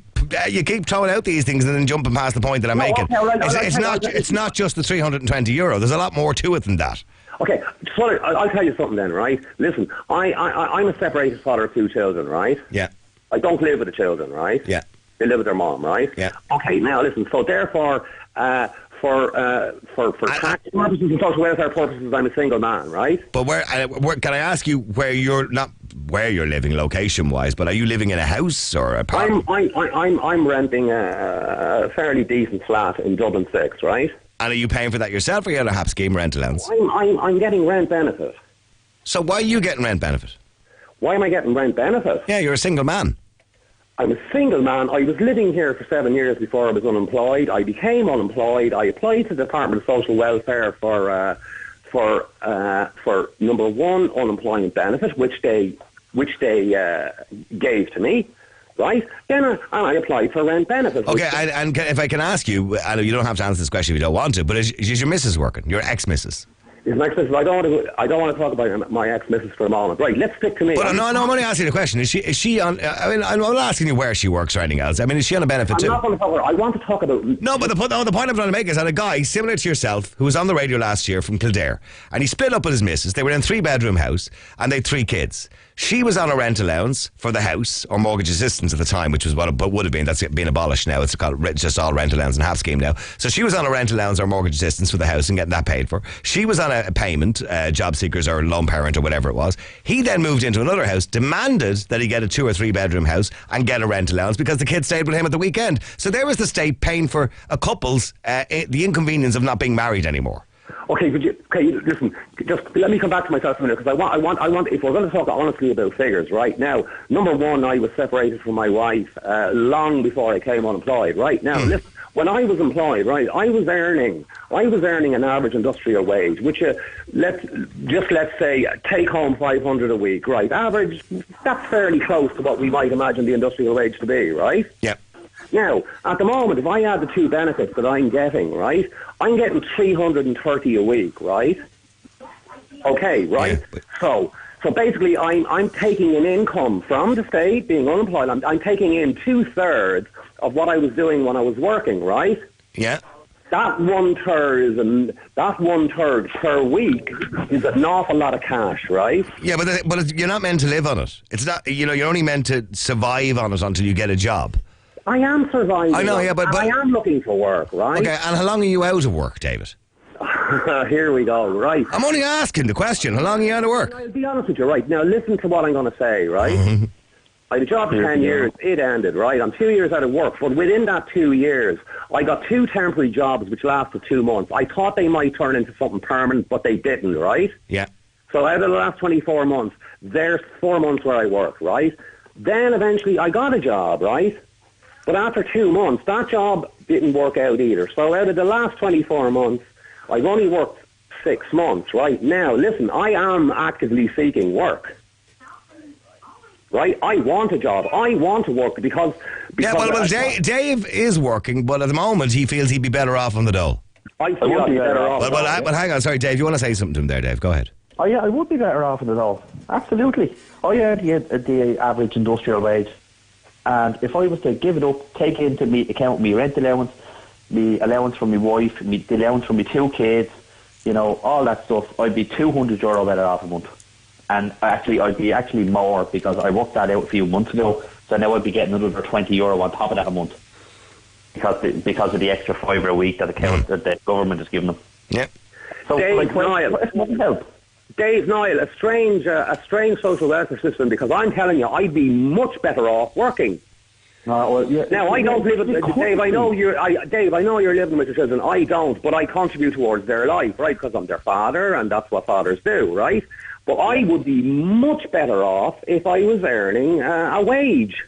throwing out these things and then jumping past the point that I'm making. It's not just the €320. There's a lot more to it than that. Okay, I'll tell you something then, right? Listen, I'm a separated father of 2 children, right? Yeah. I don't live with the children, right? Yeah. They live with their mom, right? Yeah. Okay, now listen. So therefore, for tax purposes and social welfare purposes, I'm a single man, right? But where can I ask you where you're living location wise? But are you living in a house or a apartment? I'm renting a fairly decent flat in Dublin 6, right? And are you paying for that yourself, or you on a HAP scheme rent allowance? I'm getting rent benefit. So why are you getting rent benefit? Why am I getting rent benefit? Yeah, you're a single man. I'm a single man. I was living here for 7 years before I was unemployed. I became unemployed. I applied to the Department of Social Welfare for number 1 unemployment benefit, which they gave to me. Right? Then I applied for rent benefits. Okay, and if I can ask you, I know you don't have to answer this question if you don't want to, but is your missus working? Your ex-missus? Is my ex-missus? I don't want to talk about my ex-missus for a moment. Right, let's stick to me. But no, I'm only asking you the question. Is she on? I mean, I'm not asking you where she works or anything else. I mean, is she on a benefit too? I'm not going to talk about. I want to talk about. No, but the point I'm trying to make is that a guy similar to yourself who was on the radio last year from Kildare, and he split up with his missus. They were in a 3-bedroom house, and they had 3 kids. She was on a rent allowance for the house, or mortgage assistance at the time, which was what it would have been. That's been abolished now. It's called just all rent allowance and HAP scheme now. So she was on a rent allowance or mortgage assistance for the house and getting that paid for. She was on a payment, job seekers or lone parent or whatever it was. He then moved into another house, demanded that he get a 2 or 3 bedroom house and get a rent allowance because the kids stayed with him at the weekend. So there was the state paying for a couple's the inconvenience of not being married anymore. Okay, listen, just let me come back to myself a minute, because I want, if we're going to talk honestly about figures, right? Now, number 1, I was separated from my wife long before I came unemployed, right? Now, listen, when I was employed, right, I was earning I was earning an average industrial wage, which let's say take home 500 a week, right? Average, that's fairly close to what we might imagine the industrial wage to be, right? Yep. Now, at the moment, if I add the two benefits that I'm getting, right, I'm getting 330 a week, right? Okay, right? Yeah, So basically, I'm taking an income from the state, being unemployed. I'm taking in 2/3 of what I was doing when I was working, right? Yeah. That one-third per week is an awful lot of cash, right? Yeah, but you're not meant to live on it. It's not. You're only meant to survive on it until you get a job. I am surviving. I know, yeah, but I am looking for work, right? Okay, and how long are you out of work, David? Here we go, right? I'm only asking the question. How long are you out of work? I'll be honest with you, right? Now listen to what I'm going to say, right? I had a job for 10 years. It ended, right? I'm 2 years out of work. But within that 2 years, I got 2 temporary jobs which lasted 2 months. I thought they might turn into something permanent, but they didn't, right? Yeah. So out of the last 24 months, there's 4 months where I worked, right? Then eventually I got a job, right? But after 2 months, that job didn't work out either. So out of the last 24 months, I've only worked 6 months, right? Now, listen, I am actively seeking work. Right? I want a job. I want to work because yeah, well, Dave is working, but at the moment he feels he'd be better off on the dole. I feel I'd be better off. But hang on, sorry, Dave, you want to say something to him there, Dave? Go ahead. Oh yeah, I would be better off in it all. Absolutely. Oh yeah, the average industrial wage. And if I was to give it up, take into me account me rent allowance, me allowance from my wife, the allowance from my 2 kids, all that stuff, I'd be €200 better off a month. And actually, I'd be more because I worked that out a few months ago. So now I'd be getting another €20 on top of that a month because of the extra €5 a week that the government is giving them. Yeah. So, Dave, Niall, a strange social welfare system because I'm telling you, I'd be much better off working. Now I don't live with Dave. I know you're living with your children. I don't, but I contribute towards their life, right? Because I'm their father, and that's what fathers do, right? But I would be much better off if I was earning a wage.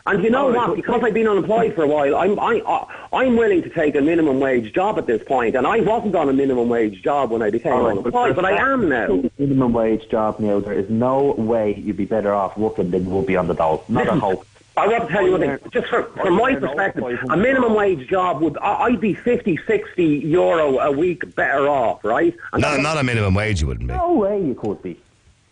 And you know what? Because I've been unemployed for a while, I'm willing to take a minimum wage job at this point. And I wasn't on a minimum wage job when I became unemployed, but I am now. Minimum wage job now. There is no way you'd be better off working than you would be on the dole. Not a hope. I want to tell you one thing. Just from my perspective, a minimum wage job I'd be 50, 60 euro a week better off, right? And not a minimum wage, you wouldn't be. No way you could be.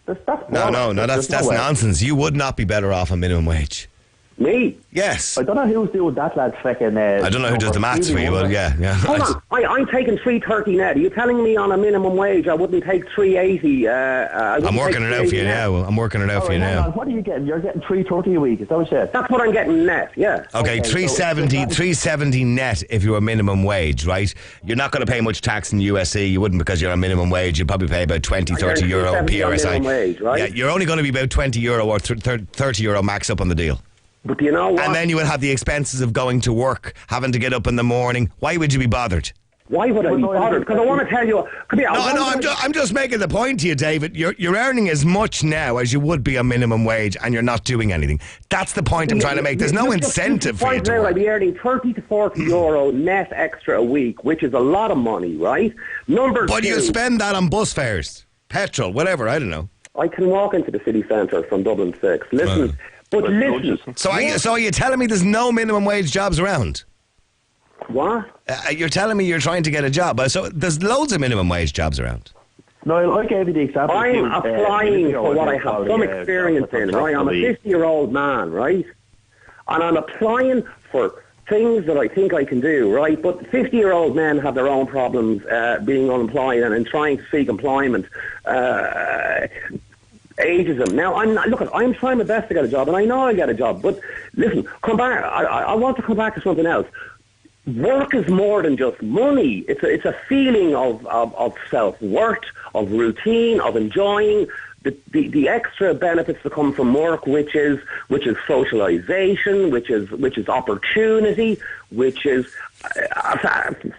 That's That's nonsense. You would not be better off on minimum wage. Me? Yes. I don't know who's doing that, lad. I don't know who does the maths for you, but yeah. Hold on. I'm taking 330 net. Are you telling me on a minimum wage I wouldn't take 380? I'm working it out for you now. I'm working it out for you now. What are you getting? You're getting 330 a week. Is that what you said? That's what I'm getting net. Yeah. Okay, 370 net if you're a minimum wage, right? You're not going to pay much tax in USC. You wouldn't because you're on minimum wage. You'd probably pay about 20, 30 euro PRSI. Wage, right? Yeah, you're only going to be about 20 euro or 30 euro max up on the deal. But do you know what? And then you will have the expenses of going to work, having to get up in the morning. Why would you be bothered? Why would I be bothered? Because I want to tell you. Come here. I'm just making the point to you, David. You're earning as much now as you would be on minimum wage, and you're not doing anything. That's the point I'm trying to make. There's no incentive for you to work. I'd be earning 30 to 40 euro net extra a week, which is a lot of money, right? But you spend that on bus fares, petrol, whatever. I don't know. I can walk into the city centre from Dublin 6. Listen. But listen. So are you telling me there's no minimum wage jobs around? What? You're telling me you're trying to get a job. So there's loads of minimum wage jobs around. No, I gave you the example. I'm applying for what I have some experience in, right? I'm a 50-year-old man, right? And I'm applying for things that I think I can do, right? But 50-year-old men have their own problems being unemployed and trying to seek employment. Ageism. Now, I'm trying my best to get a job, and I know I'll get a job, but listen, come back. I want to come back to something else. Work is more than just money. It's a feeling of self-worth, of routine, of enjoying the extra benefits that come from work, which is socialization, which is opportunity, which is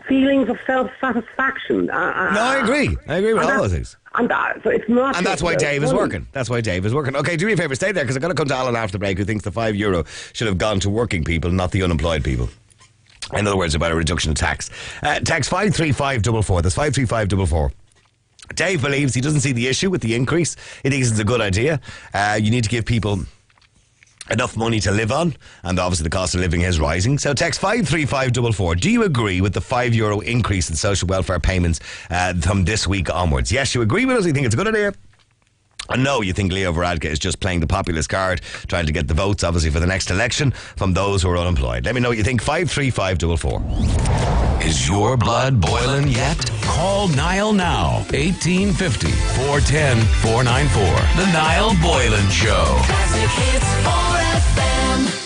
feelings of self-satisfaction. No, I agree. I agree with all those things. So it's not. And that's why Dave is working. That's why Dave is working. Okay, do me a favour, stay there, because I'm going to come to Alan after the break, who thinks the €5 should have gone to working people, not the unemployed people. In other words, about a reduction of tax. Text 53544. That's 53544. Dave believes he doesn't see the issue with the increase. He thinks it's a good idea. You need to give people enough money to live on, and obviously the cost of living is rising. So text 53544. Do you agree with the €5 increase in social welfare payments from this week onwards? Yes, you agree with us. You think it's a good idea? And no, you think Leo Varadkar is just playing the populist card, trying to get the votes, obviously, for the next election from those who are unemployed. Let me know what you think. 53544. Is your blood boiling yet? Call Niall now. 1850 410 494. The Niall Boylan Show. Classic Hits 4FM.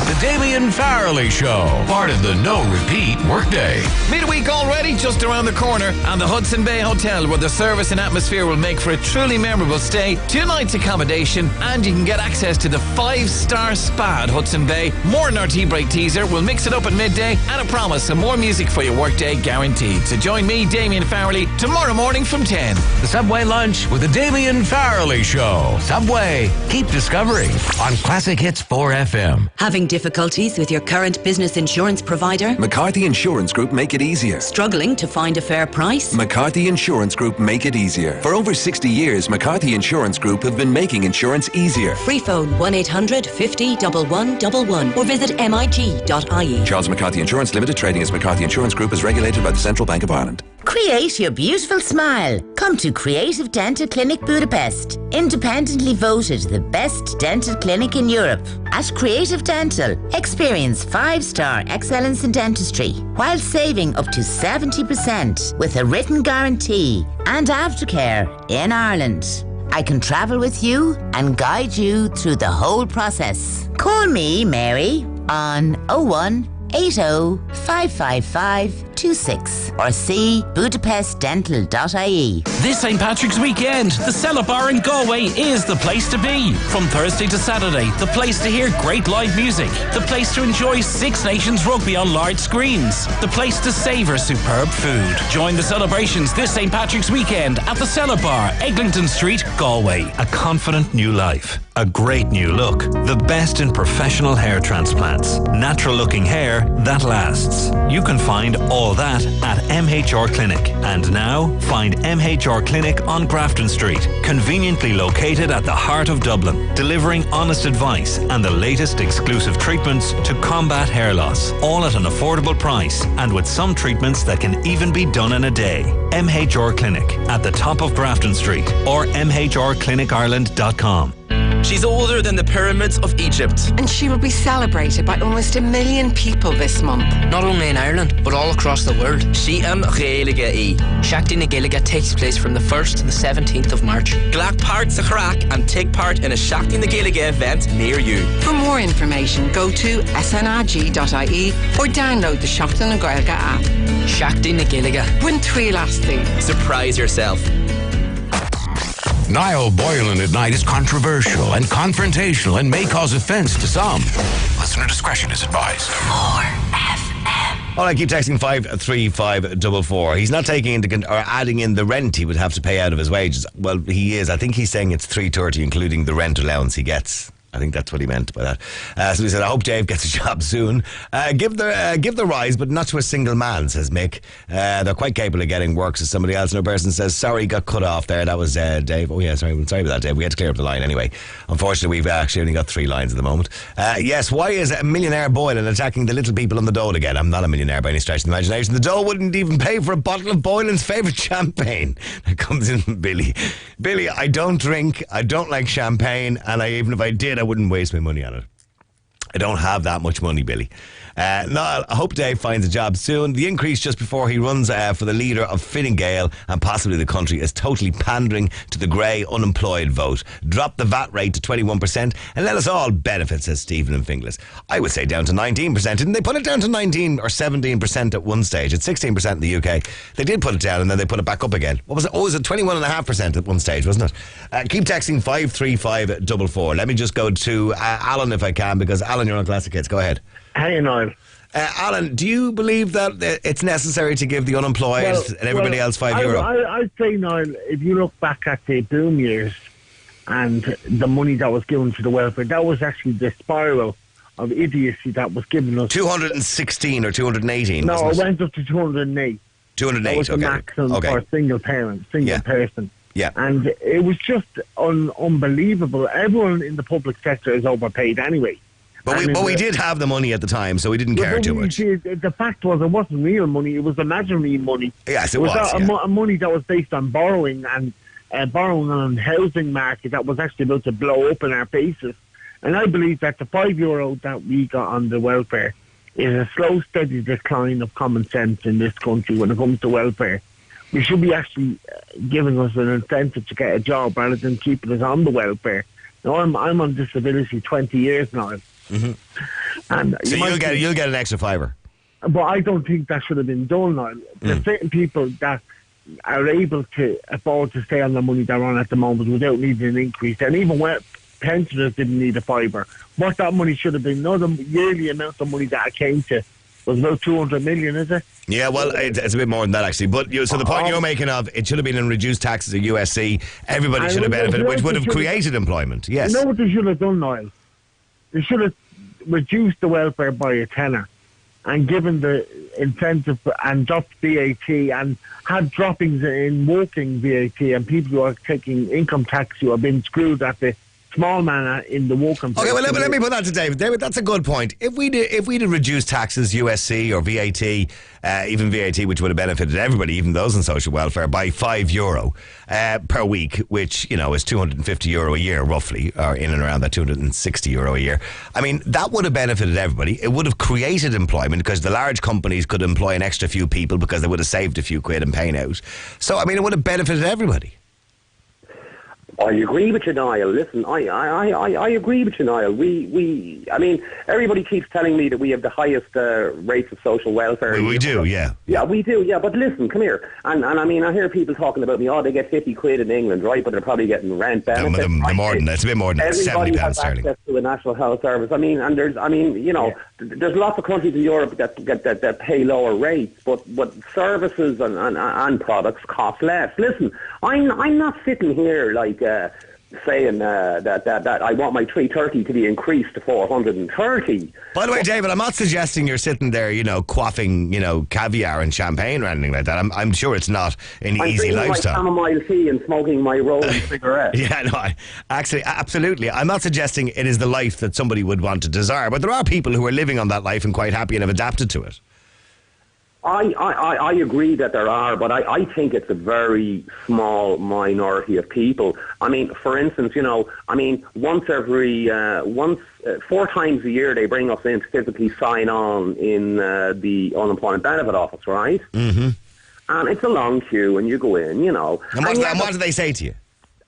The Damien Farrelly Show. Part of the No Repeat Workday. Midweek already, just around the corner, and the Hudson Bay Hotel, where the service and atmosphere will make for a truly memorable stay, 2 nights accommodation, and you can get access to the 5-star spa at Hudson Bay. More in our tea break teaser. We'll mix it up at midday, and a promise of more music for your workday guaranteed. So join me, Damien Farrelly, tomorrow morning from 10. The Subway Lunch with the Damien Farrelly Show. Subway, keep discovering on Classic Hits 4FM. Having difficulties with your current business insurance provider? McCarthy Insurance Group make it easier. Struggling to find a fair price? McCarthy Insurance Group make it easier. For over 60 years, McCarthy Insurance Group have been making insurance easier. Free phone 1800 50 1111 or visit mig.ie. Charles McCarthy Insurance Limited, trading as McCarthy Insurance Group, is regulated by the Central Bank of Ireland. Create your beautiful smile. Come to Creative Dental Clinic Budapest. Independently voted the best dental clinic in Europe. At Creative Dental, experience 5-star excellence in dentistry while saving up to 70% with a written guarantee and aftercare in Ireland. I can travel with you and guide you through the whole process. Call me, Mary, on 01 80 555 26 or see budapestdental.ie. This St. Patrick's weekend, the Cellar Bar in Galway is the place to be. From Thursday to Saturday, the place to hear great live music, the place to enjoy Six Nations rugby on large screens, the place to savour superb food. Join the celebrations this St. Patrick's weekend at the Cellar Bar, Eglinton Street, Galway. A confident new life, a great new look, the best in professional hair transplants, natural looking hair that lasts. You can find all that at MHR Clinic. And now, find MHR Clinic on Grafton Street, conveniently located at the heart of Dublin, delivering honest advice and the latest exclusive treatments to combat hair loss, all at an affordable price and with some treatments that can even be done in a day. MHR Clinic at the top of Grafton Street or mhrclinikireland.com. She's older than the pyramids of Egypt. And she will be celebrated by almost 1 million people this month. Not only in Ireland, but all across the world. She'an Gaeilge E. Seachtain na Gaeilge takes place from the 1st to the 17th of March. Glach part sa Chrack and take part in a Seachtain na Gaeilge event near you. For more information, go to snrg.ie or download the Seachtain na Gaeilge app. Seachtain na Gaeilge. Win 3 lasting. Surprise yourself. Niall Boylan at night is controversial and confrontational and may cause offence to some. Listener discretion is advised. 4FM. All right, keep texting 53544. He's not taking into or adding in the rent he would have to pay out of his wages. Well, he is. I think he's saying it's 330, including the rent allowance he gets. I think that's what he meant by that. So he said, I hope Dave gets a job soon. Give the rise, but not to a single man, says Mick. They're quite capable of getting work, says somebody else. Another person says, sorry, got cut off there. That was Dave. Oh, yeah, sorry about that, Dave. We had to clear up the line anyway. Unfortunately, we've actually only got 3 lines at the moment. Yes, why is a millionaire Boylan attacking the little people on the dole again? I'm not a millionaire by any stretch of the imagination. The dole wouldn't even pay for a bottle of Boylan's favourite champagne. That comes in from Billy. Billy, I don't drink. I don't like champagne. And even if I did, I wouldn't waste my money on it. I don't have that much money, Billy. No, I hope Dave finds a job soon. The increase just before he runs for the leader of Fine Gael and possibly the country is totally pandering to the grey unemployed vote. Drop the VAT rate to 21% and let us all benefit, says Stephen in Finglas. I would say down to 19%. Didn't they put it down to 19 or 17% at one stage? It's 16% in the UK. They did put it down and then they put it back up again. What was it? Oh, it was 21.5% at one stage, wasn't it? Keep texting 53544. Let me just go to Alan if I can, because Alan, you're on Classic Hits. Go ahead. Hey, Niall. Alan, do you believe that it's necessary to give the unemployed and everybody else €5? I'd say, Niall, if you look back at the boom years and the money that was given to the welfare, that was actually the spiral of idiocy that was given us. 216 or 218, No, wasn't it went up to 208. 208, That was the maximum for a single parent, person. Yeah. And it was just unbelievable. Everyone in the public sector is overpaid anyway. But we did have the money at the time, so we didn't care too much. The fact was, it wasn't real money; it was imaginary money. Yes, it was. Money that was based on borrowing and borrowing on the housing market that was actually about to blow up in our faces. And I believe that the €5 that we got on the welfare is a slow, steady decline of common sense in this country when it comes to welfare. We should be actually giving us an incentive to get a job rather than keeping us on the welfare. Now, I'm on disability 20 years now. Mm-hmm. And so you'll get an extra $5. But I don't think that should have been done now. There's certain people that are able to afford to stay on the money they're on at the moment without needing an increase. And even when pensioners didn't need a $5. What that money should have been, the yearly amount of money that it came to was about 200 million, is it? Yeah, well, it's a bit more than that, actually. But so the point you're making of, it should have been in reduced taxes at USC. Everybody should have benefited, which would have created employment, yes. You know what they should have done, Niall? They should have reduced the welfare by a tenner and given the incentive and dropped VAT and had droppings in working VAT and people who are taking income tax who have been screwed at the small man in the working place. Okay, well, let me put that to David. David, that's a good point. If we'd reduced taxes, USC or VAT, even VAT, which would have benefited everybody, even those in social welfare, by €5 per week, which, is €250 a year, roughly, or in and around that €260 a year. I mean, that would have benefited everybody. It would have created employment because the large companies could employ an extra few people because they would have saved a few quid in paying out. So, I mean, it would have benefited everybody. I agree with you, Niall. Listen, I agree with you, Niall. I mean, everybody keeps telling me that we have the highest rates of social welfare. We do, yeah. Yeah, we do, yeah. But listen, come here. And I mean, I hear people talking about me, they get 50 quid in England, right? But they're probably getting rent benefits. More than that. It's a bit more than that. Everybody £70 has sterling. access to a national health service. I mean, and there's lots of countries in Europe that pay lower rates, but services and products cost less. Listen, I'm not sitting here like saying that I want my 330 to be increased to 430. By the way, David, I'm not suggesting you're sitting there, quaffing, caviar and champagne or anything like that. I'm sure it's not an easy lifestyle. I'm drinking my chamomile tea and smoking my rolling cigarette. Yeah, no, actually, absolutely. I'm not suggesting it is the life that somebody would want to desire, but there are people who are living on that life and quite happy and have adapted to it. I agree that there are, but I think it's a very small minority of people. I mean, for instance, 4 times a year they bring us in to physically sign on in the unemployment benefit office, right? Mm-hmm. And it's a long queue, and you go in, And what do they say to you?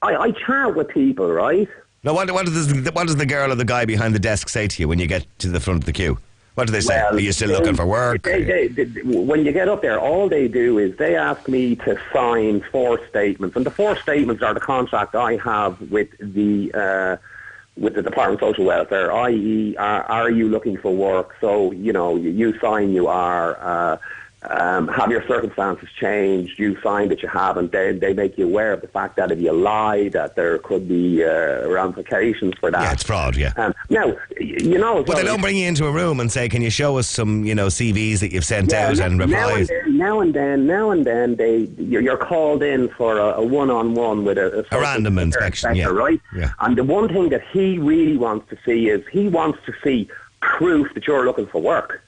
I chat with people, right? Now, what does the girl or the guy behind the desk say to you when you get to the front of the queue? What do they say? Are you still looking for work? When you get up there, all they do is they ask me to sign 4 statements. And the 4 statements are the contract I have with the Department of Social Welfare, i.e., are you looking for work? So, you sign you are. Have your circumstances changed? You sign that you haven't. They make you aware of the fact that if you lie, that there could be ramifications for that. Yeah, it's fraud, yeah. Now, But they don't bring you into a room and say, can you show us some, CVs that you've sent out and replies? Now and then, you're called in for a one-on-one with a random inspection, yeah. Right? Yeah. And the one thing that he really wants to see is he wants to see proof that you're looking for work.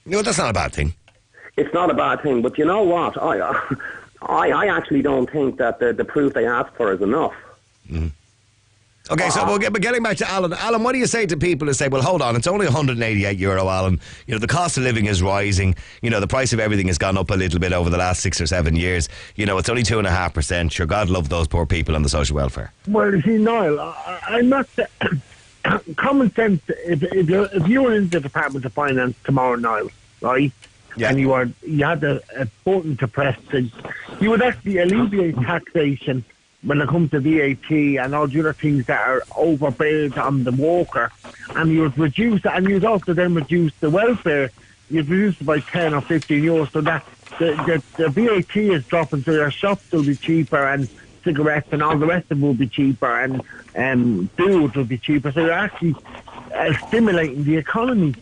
No, that's not a bad thing. It's not a bad thing, but you know what? I actually don't think that the proof they ask for is enough. Mm. Okay, so we're getting back to Alan. Alan, what do you say to people who say, well, hold on, it's only €188, Alan. The cost of living is rising. The price of everything has gone up a little bit over the last 6 or 7 years. It's only 2.5%. Sure, God love those poor people on the social welfare. Well, you see, Niall, I'm not... common sense, if you were in the Department of Finance tomorrow, Niall, right? Yeah. And you had a button to press, and you would actually alleviate taxation when it comes to VAT and all the other things that are overbearing on the worker, and you would reduce it, and you'd also then reduce the welfare. You'd reduce it by 10 or 15 euros, so that the VAT is dropping, so your shops will be cheaper, and cigarettes and all the rest of it will be cheaper, and food will be cheaper. So you're actually stimulating the economy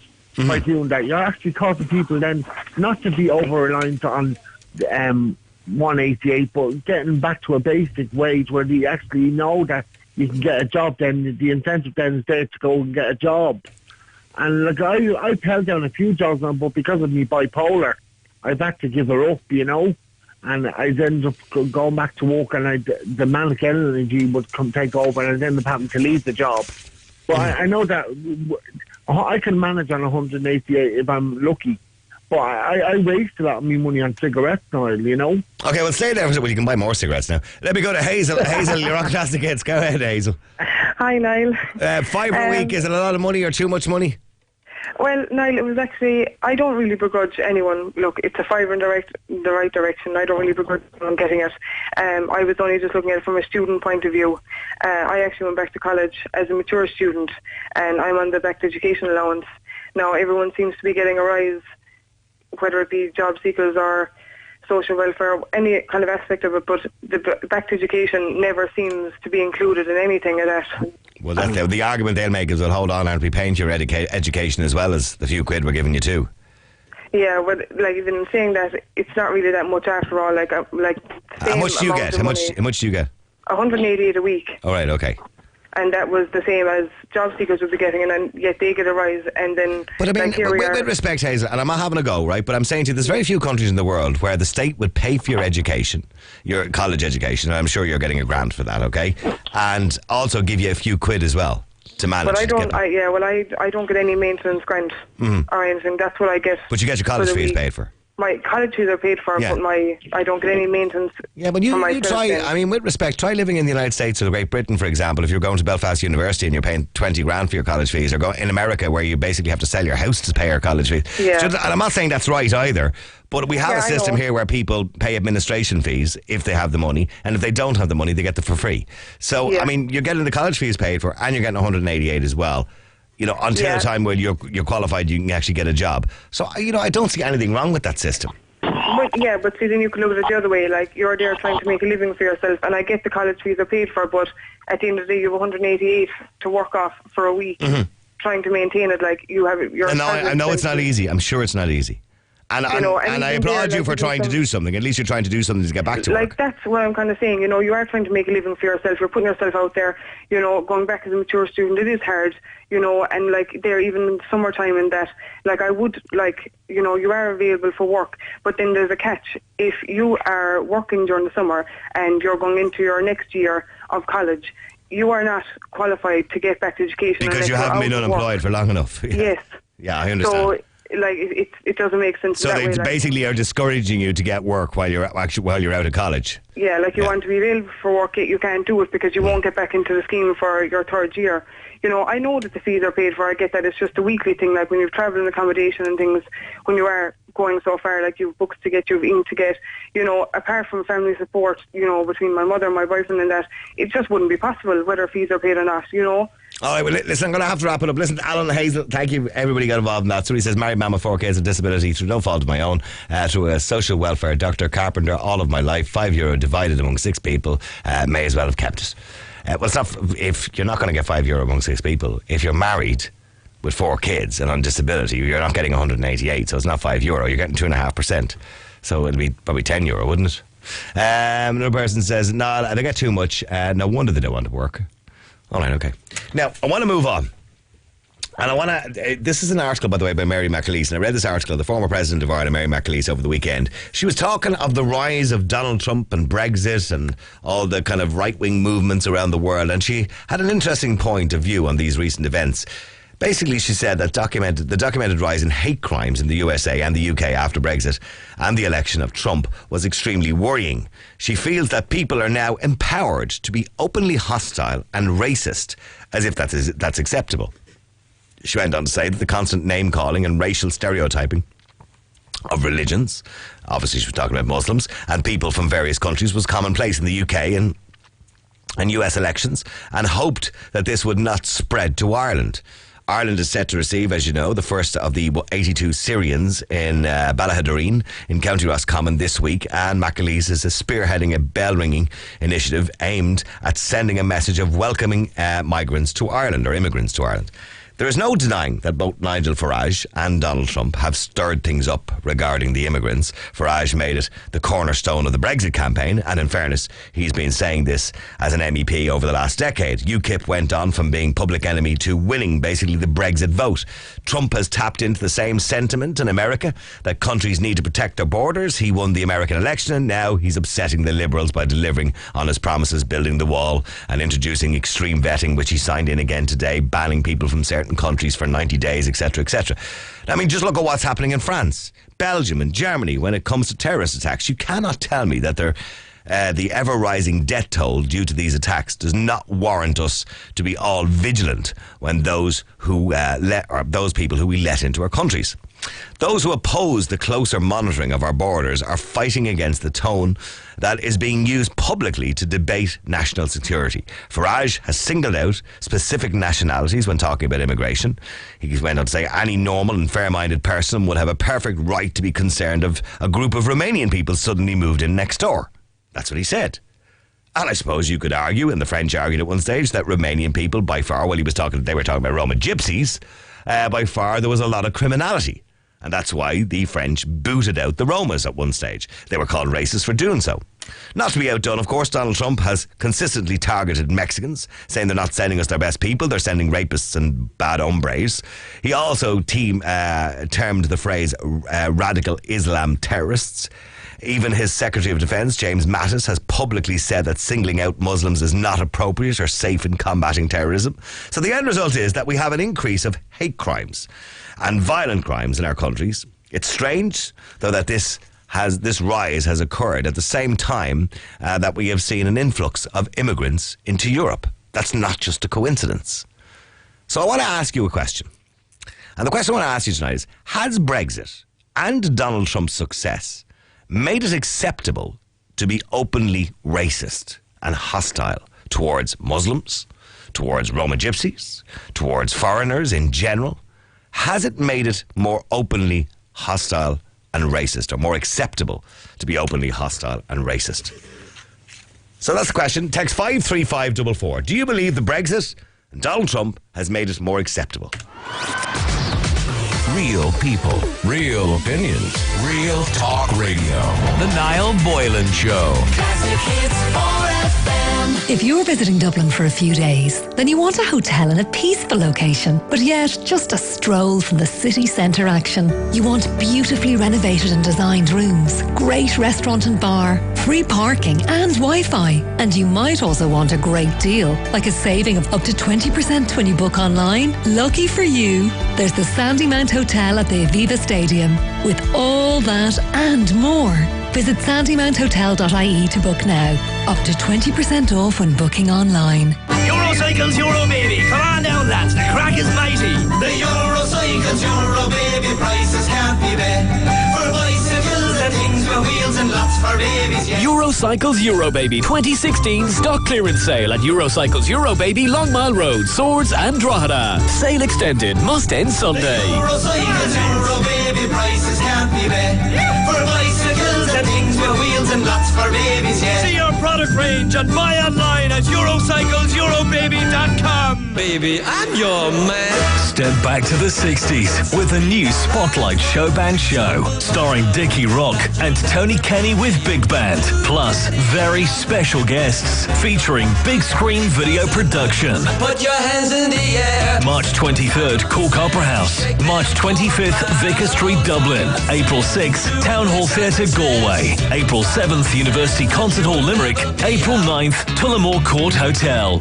by doing that. You're actually causing people then not to be over-reliant on 188, but getting back to a basic wage where they actually know that you can get a job. Then the incentive then is there to go and get a job. And like I held down a few jobs now, but because of me bipolar, I've had to give her up, you know. And I ended up going back to work, and the manic energy would come take over, and I ended up having to leave the job. But I know that I can manage on 188 if I'm lucky. But I waste a lot of my money on cigarettes now, you know. Okay, well, stay there. Well, you can buy more cigarettes now. Let me go to Hazel. Hazel, you're on Classic Hits. Go ahead, Hazel. Hi, Niall. $5 a week, is it a lot of money or too much money? Well, Niall, it was actually, I don't really begrudge anyone. Look, it's a $5 in the right direction. I don't really begrudge anyone getting it. I was only just looking at it from a student point of view. I actually went back to college as a mature student, and I'm on the back to education allowance. Now, everyone seems to be getting a rise, whether it be job seekers or social welfare, any kind of aspect of it, but the back to education never seems to be included in anything of that. Well, that's the argument they'll make is, well, hold on, aren't we paying for your education as well as the few quid we're giving you too? Yeah, but like even in saying that, it's not really that much after all. Like how much do you get? How much do you get? 188 a week. All right, okay. And that was the same as job seekers would be getting, and then yet they get a rise, and then. But I mean, with respect, Hazel, and I'm not having a go, right? But I'm saying to you, there's very few countries in the world where the state would pay for your education, your college education, and I'm sure you're getting a grant for that, okay? And also give you a few quid as well to manage. But I don't. I don't get any maintenance grant or anything. That's what I get. But you get your college fees paid for. My college fees are paid for, but I don't get any maintenance. Yeah, but you try, I mean, with respect, try living in the United States or Great Britain, for example. If you're going to Belfast University and you're paying 20 grand for your college fees, or go in America where you basically have to sell your house to pay your college fees. Yeah. So, and I'm not saying that's right either, but we have a system here where people pay administration fees if they have the money, and if they don't have the money, they get them for free. So, I mean, you're getting the college fees paid for, and you're getting 188 as well. You know, until the time when you're qualified, you can actually get a job. So, you know, I don't see anything wrong with that system. But see, then you can look at it the other way. Like, you're there trying to make a living for yourself, and I get the college fees are paid for, but at the end of the day, you have 188 to work off for a week, trying to maintain it. Like, you have your. And I know it's not easy. I'm sure it's not easy. And I applaud you for trying to do something. At least you're trying to do something to get back to work. Like, that's what I'm kind of saying. You know, you are trying to make a living for yourself. You're putting yourself out there. You know, going back as a mature student, it is hard. You know, and like there even in summertime and that, like I would like, you know, you are available for work, but then there's a catch. If you are working during the summer and you're going into your next year of college, you are not qualified to get back to education because you haven't been unemployed for long enough. Yes. Yeah, I understand. So, like it doesn't make sense. So they basically are discouraging you to get work while you're out of college. Yeah, like you want to be available for work, yet you can't do it because you won't get back into the scheme for your third year. You know, I know that the fees are paid for. I get that it's just a weekly thing. Like when you've travelled and accommodation and things, when you are going so far, like you've books to get, you've eating to get. You know, apart from family support, you know, between my mother and my boyfriend and that, it just wouldn't be possible whether fees are paid or not. You know. All right, well, listen, I'm going to have to wrap it up. Listen, Alan, Hazel, thank you. Everybody got involved in that. So he says, married man with 4 kids with disability through no fault of my own, through a social welfare doctor, carpenter, all of my life, €5 divided among 6 people, may as well have kept it. Well, it's not, if you're not going to get €5 among 6 people, if you're married with 4 kids and on disability, you're not getting 188, so it's not €5, you're getting 2.5%. So it'll be probably €10, wouldn't it? Another person says, no, they get too much. No wonder they don't want to work. All right, okay. Now, I want to move on. And I want to... this is an article, by the way, by Mary McAleese. And I read this article of the former President of Ireland, Mary McAleese, over the weekend. She was talking of the rise of Donald Trump and Brexit and all the kind of right-wing movements around the world. And she had an interesting point of view on these recent events. Basically, she said that the documented rise in hate crimes in the USA and the UK after Brexit and the election of Trump was extremely worrying. She feels that people are now empowered to be openly hostile and racist, as if that's acceptable. She went on to say that the constant name-calling and racial stereotyping of religions, obviously she was talking about Muslims, and people from various countries was commonplace in the UK and US elections, and hoped that this would not spread to Ireland. Ireland is set to receive, as you know, the first of the 82 Syrians in Ballahadureen in County Roscommon this week, and McAleese is spearheading a bell-ringing initiative aimed at sending a message of welcoming migrants to Ireland, or immigrants to Ireland. There is no denying that both Nigel Farage and Donald Trump have stirred things up regarding the immigrants. Farage made it the cornerstone of the Brexit campaign, and in fairness, he's been saying this as an MEP over the last decade. UKIP went on from being public enemy to winning basically the Brexit vote. Trump has tapped into the same sentiment in America that countries need to protect their borders. He won the American election, and now he's upsetting the Liberals by delivering on his promises, building the wall and introducing extreme vetting, which he signed in again today, banning people from certain countries for 90 days, etc., etc. I mean, just look at what's happening in France, Belgium and Germany when it comes to terrorist attacks. You cannot tell me that the ever-rising death toll due to these attacks does not warrant us to be all vigilant when those people who we let into our countries. Those who oppose the closer monitoring of our borders are fighting against the tone that is being used publicly to debate national security. Farage has singled out specific nationalities when talking about immigration. He went on to say any normal and fair-minded person would have a perfect right to be concerned of a group of Romanian people suddenly moved in next door. That's what he said. And I suppose you could argue, and the French argued at one stage, that Romanian people, by far, they were talking about Roma gypsies, by far there was a lot of criminality. And that's why the French booted out the Romas at one stage. They were called racist for doing so. Not to be outdone, of course, Donald Trump has consistently targeted Mexicans, saying they're not sending us their best people, they're sending rapists and bad hombres. He also termed the phrase radical Islam terrorists. Even his Secretary of Defence, James Mattis, has publicly said that singling out Muslims is not appropriate or safe in combating terrorism. So the end result is that we have an increase of hate crimes and violent crimes in our countries. It's strange, though, that this rise has occurred at the same time that we have seen an influx of immigrants into Europe. That's not just a coincidence. So I want to ask you a question. And the question I want to ask you tonight is, has Brexit and Donald Trump's success made it acceptable to be openly racist and hostile towards Muslims, towards Roma gypsies, towards foreigners in general? Has it made it more openly hostile and racist, or more acceptable to be openly hostile and racist? So that's the question. Text 53544. Do you believe the Brexit and Donald Trump has made it more acceptable? Real people, real opinions, real talk radio. The Niall Boylan Show. Classic Hits 4FM. If you're visiting Dublin for a few days, then you want a hotel in a peaceful location, but yet just a stroll from the city centre action. You want beautifully renovated and designed rooms, great restaurant and bar, free parking and Wi-Fi. And you might also want a great deal, like a saving of up to 20% when you book online. Lucky for you, there's the Sandymount Hotel at the Aviva Stadium. With all that and more, visit sandymounthotel.ie to book now. Up to 20% off when booking online. Eurocycles Euro Baby, come on down lads, the crack is mighty. The Eurocycles Euro Baby prices can't be bet. For bicycles and things with wheels and lots for babies, yeah. Eurocycles Euro Baby 2016 stock clearance sale at Eurocycles Euro Baby Long Mile Road, Swords and Drogheda. Sale extended, must end Sunday. The Eurocycles Euro Baby prices can't be bet. For bicycles and things with wheels and lots for babies, yeah. See your product range and buy online at Eurocycleseurobaby.com. Baby, I'm your man. Step back to the 60s with a new Spotlight show band show starring Dickie Rock and Tony Kenny with Big Band, plus very special guests featuring big screen video production. Put your hands in the air. March 23rd, Cork Opera House. March 25th, Vicar Street, Dublin. April 6th, Town Hall Theatre, Galway. April 7th, University Concert Hall, Limerick. April 9th, Tullamore Court Hotel.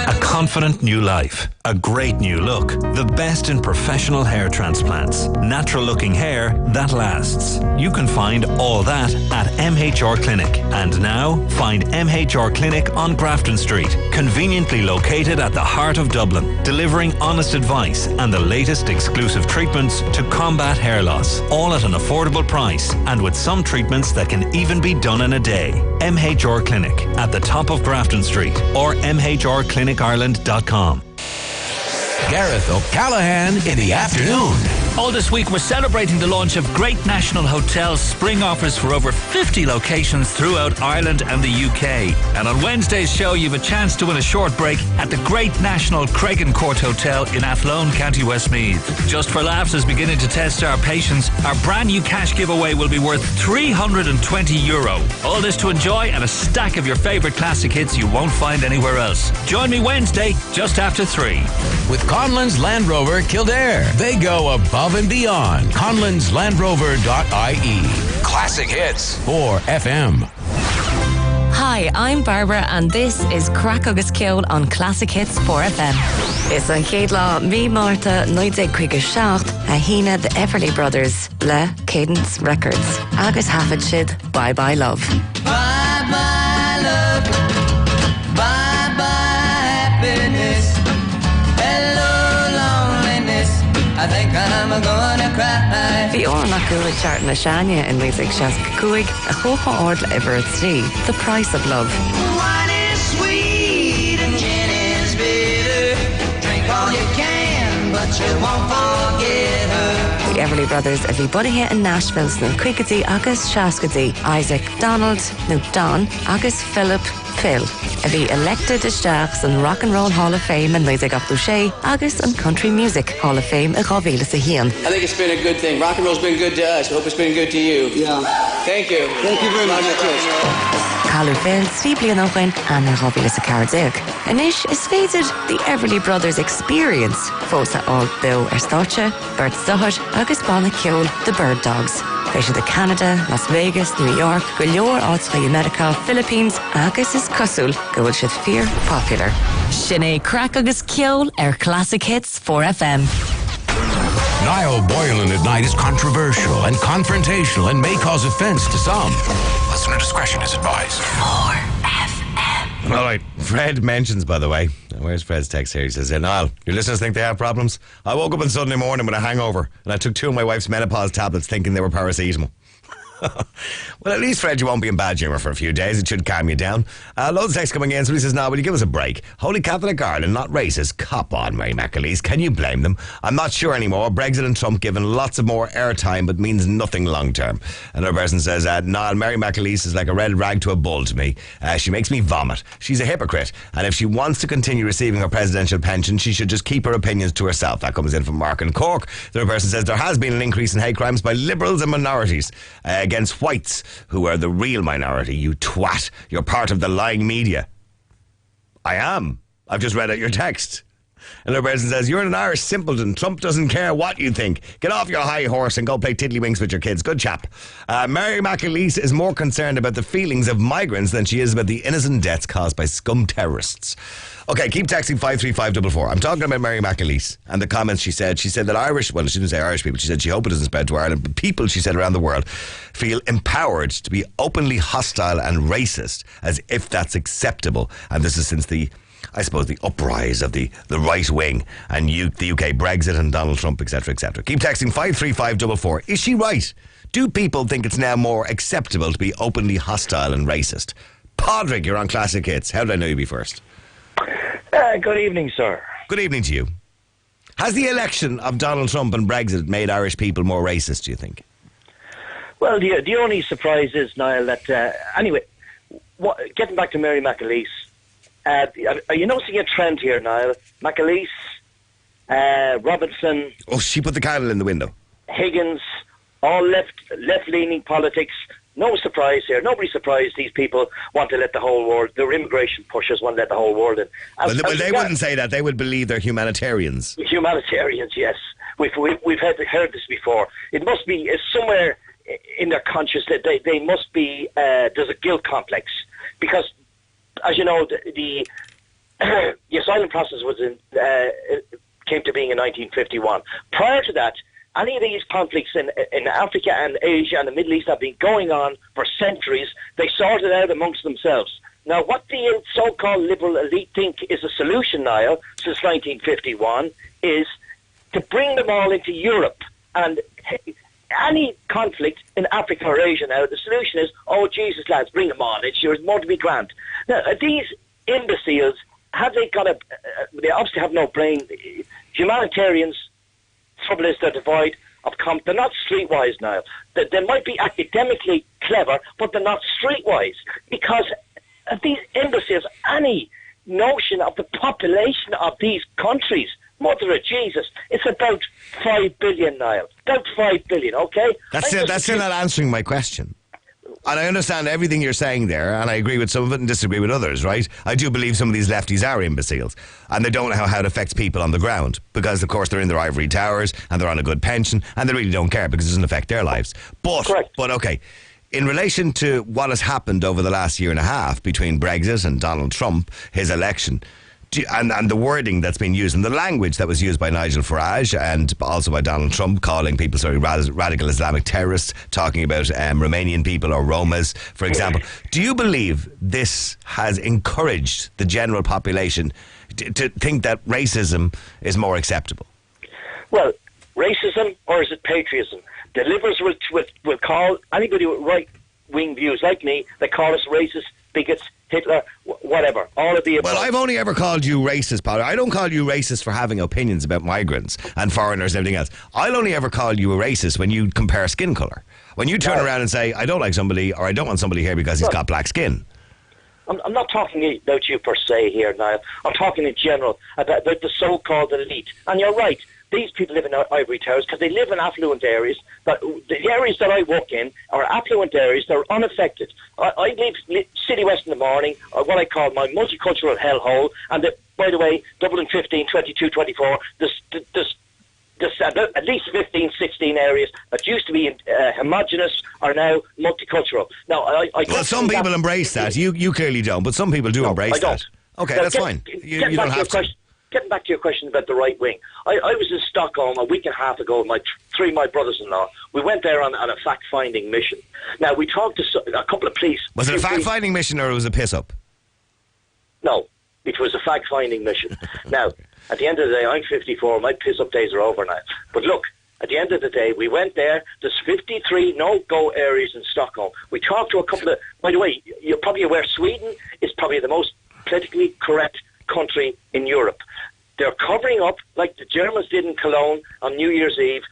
A confident new life, a great new look, the best in professional hair transplants, natural looking hair that lasts. You can find all that at MHR Clinic. And now, find MHR Clinic on Grafton Street, conveniently located at the heart of Dublin, delivering honest advice and the latest exclusive treatments to combat hair loss, all at an affordable price and with some treatments that can even be done in a day. MHR Clinic at the top of Grafton Street or mhrclinikireland.com. Gareth O'Callaghan in the afternoon. All this week we're celebrating the launch of Great National Hotel's spring offers for over 50 locations throughout Ireland and the UK. And on Wednesday's show you have a chance to win a short break at the Great National Craigencourt Hotel in Athlone, County Westmeath. Just for laughs is beginning to test our patience. Our brand new cash giveaway will be worth €320. All this to enjoy and a stack of your favourite classic hits you won't find anywhere else. Join me Wednesday just after 3. With Conlon's Land Rover Kildare. They go above and beyond. ConlonsLandRover.ie. Classic hits for FM. Hi, I'm Barbara and this is Crack Agus Kill on Classic Hits 4FM. Is an Chéadlá mí Marta 1957 a hína the Everly Brothers le Cadence Records. Agus hafid siad Bye Bye Love. Bye bye love, bye bye happiness, hello loneliness, I think I'm gonna cry. Bhí orm nach gúla chart na Shania in Music Shask Cuig a chócha ord Everett Three, The Price of Love. Wine is sweet and gin is bitter, drink all you can but you won't forget her. The Everly Brothers a bhí budaithe in Nashville sna Cuigadí agus Shaskadí, Isaac, Donald, no Don, agus Philip, Phil. A bhí elected isteach in Rock and Roll Hall of Fame in 1980 agus in Country Music Hall of Fame in 2001. I think it's been a good thing. Rock and roll's been good to us. I hope it's been good to you. Yeah. Thank you. Thank you very much. Calú Phil, Steve Leonogin, and in 2014. Anish is stated the Everly Brothers Experience, fósa all Bill Erstache, Bert Stuhut, agus Bonna Kill, the Bird Dogs. Beisi the Canada, Las Vegas, New York, go leor áitrí America, Philippines, agus is cosúil go bhfuil siad fear popular. Sinné Crack agus Kill Classic Hits 4FM. Niall Boylan at night is controversial and confrontational and may cause offense to some. Listener discretion is advised. 4FM. All right, Fred mentions, by the way, where's Fred's text here? He says, Niall, your listeners think they have problems? I woke up on Sunday morning with a hangover and I took 2 of my wife's menopause tablets thinking they were paracetamol. Well, at least, Fred, you won't be in bad humour for a few days. It should calm you down. Loads of text coming in. Somebody says, will you give us a break? Holy Catholic Ireland, not racist. Cop on, Mary McAleese. Can you blame them? I'm not sure anymore. Brexit and Trump given lots of more airtime but means nothing long term. Another person says, Niall, Mary McAleese is like a red rag to a bull to me. She makes me vomit. She's a hypocrite. And if she wants to continue receiving her presidential pension, she should just keep her opinions to herself. That comes in from Mark in Cork. The other person says, there has been an increase in hate crimes by liberals and minorities against whites, who are the real minority. You twat. You're part of the lying media. I am. I've just read out your text. Another person says, you're an Irish simpleton. Trump doesn't care what you think. Get off your high horse and go play tiddlywinks with your kids. Good chap. Mary McAleese is more concerned about the feelings of migrants than she is about the innocent deaths caused by scum terrorists. Okay, keep texting 53544. I'm talking about Mary McAleese and the comments she said. She said that Irish, well, she didn't say Irish people, she said she hoped it doesn't spread to Ireland, but people, she said, around the world feel empowered to be openly hostile and racist as if that's acceptable. And this is since the uprise of the right wing and the UK Brexit and Donald Trump, etc., etc. Keep texting 53544. Is she right? Do people think it's now more acceptable to be openly hostile and racist? Podrick, you're on Classic Hits. How did I know you'd be first? Good evening, sir. Good evening to you. Has the election of Donald Trump and Brexit made Irish people more racist, do you think? Well, the only surprise is, Niall, that... anyway, getting back to Mary McAleese, are you noticing a trend here, Niall? McAleese, Robinson... Oh, she put the candle in the window. Higgins, all left-leaning politics. No surprise here. Nobody's surprised these people want to let the whole world, their immigration pushers want to let the whole world in. Well, they wouldn't say that. They would believe they're humanitarians. Humanitarians, yes. We've heard this before. It must be somewhere in their conscience that they must be, there's a guilt complex. Because, as you know, the asylum process came to being in 1951. Prior to that, any of these conflicts in Africa and Asia and the Middle East have been going on for centuries. They sorted out amongst themselves. Now, what the so-called liberal elite think is a solution, Niall, since 1951, is to bring them all into Europe. And any conflict in Africa or Asia now, the solution is, oh, Jesus, lads, bring them on. There's more to be grand. Now, these imbeciles, they obviously have no brain. Humanitarians, trouble is they're divided. they're not streetwise now. They might be academically clever, but they're not streetwise because of these imbeciles. Any notion of the population of these countries, Mother of Jesus, it's about 5 billion, Niall. About 5 billion, okay? That's still not answering my question. And I understand everything you're saying there, and I agree with some of it and disagree with others, right? I do believe some of these lefties are imbeciles, and they don't know how it affects people on the ground, because, of course, they're in their ivory towers, and they're on a good pension, and they really don't care because it doesn't affect their lives. But okay, in relation to what has happened over the last year and a half between Brexit and Donald Trump, his election, and the wording that's been used and the language that was used by Nigel Farage and also by Donald Trump, calling people radical Islamic terrorists, talking about Romanian people or Romas, for example. Do you believe this has encouraged the general population to think that racism is more acceptable? Well, racism, or is it patriotism? The Liberals will call anybody with right-wing views like me, they call us racist, bigots, Hitler, whatever, all of the above. Well, I've only ever called you racist, Paul. I don't call you racist for having opinions about migrants and foreigners and everything else. I'll only ever call you a racist when you compare skin colour. When you turn around and say, I don't like somebody, or I don't want somebody here because he's got black skin. I'm not talking about you per se here, Niall. I'm talking in general about the so-called elite. And you're right. These people live in ivory towers because they live in affluent areas. But the areas that I work in are affluent areas. They're unaffected. I leave City West in the morning, or what I call my multicultural hellhole. And by the way, Dublin 15, 22, 24, there's at least 15, 16 areas that used to be homogenous are now multicultural. Now, well, some people embrace that. You clearly don't, but some people do embrace that. Okay, that's fine. You don't have to. Getting back to your question about the right wing, I was in Stockholm a week and a half ago with three of my brothers-in-law. We went there on a fact-finding mission. Now, we talked to a couple of police. Was it a fact-finding mission or was it a piss-up? No, it was a fact-finding mission. Now, at the end of the day, I'm 54, my piss-up days are over now. But look, at the end of the day, we went there, there's 53 no-go areas in Stockholm. We talked to a couple of, by the way, you're probably aware Sweden is probably the most politically correct country in Europe. They're covering up like the Germans did in Cologne on New Year's Eve.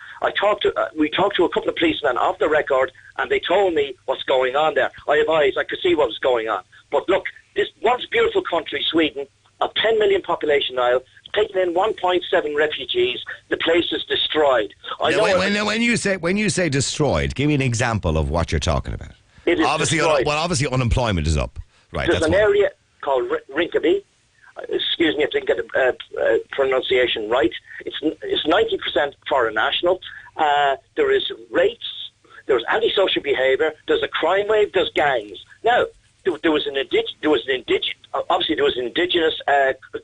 We talked to a couple of policemen off the record, and they told me what's going on there. I have eyes, I could see what was going on. But look, this once beautiful country, Sweden, a 10 million population now, taking in 1.7 refugees. The place is destroyed. When you say destroyed, give me an example of what you're talking about. It is destroyed. Obviously unemployment is up. Right. There's an area called Rinkeby. Excuse me if I didn't get the pronunciation right. It's 90% foreign national. There is rapes. There's antisocial behaviour. There's a crime wave. There's gangs. Now, there was an indigenous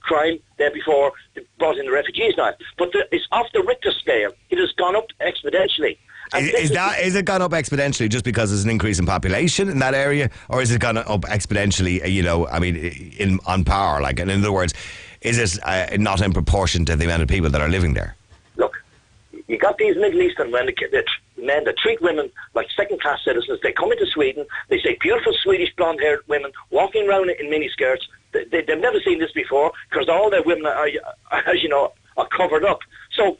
crime there before they brought in the refugees now. But it's off the Richter scale. It has gone up exponentially. Is it gone up exponentially just because there's an increase in population in that area, or is it gone up exponentially? On par. Like, in other words, is it not in proportion to the amount of people that are living there? Look, you got these Middle Eastern men that treat women like second-class citizens. They come into Sweden. They say beautiful Swedish blonde-haired women walking around in miniskirts. They've never seen this before because all their women are, as you know, are covered up. So.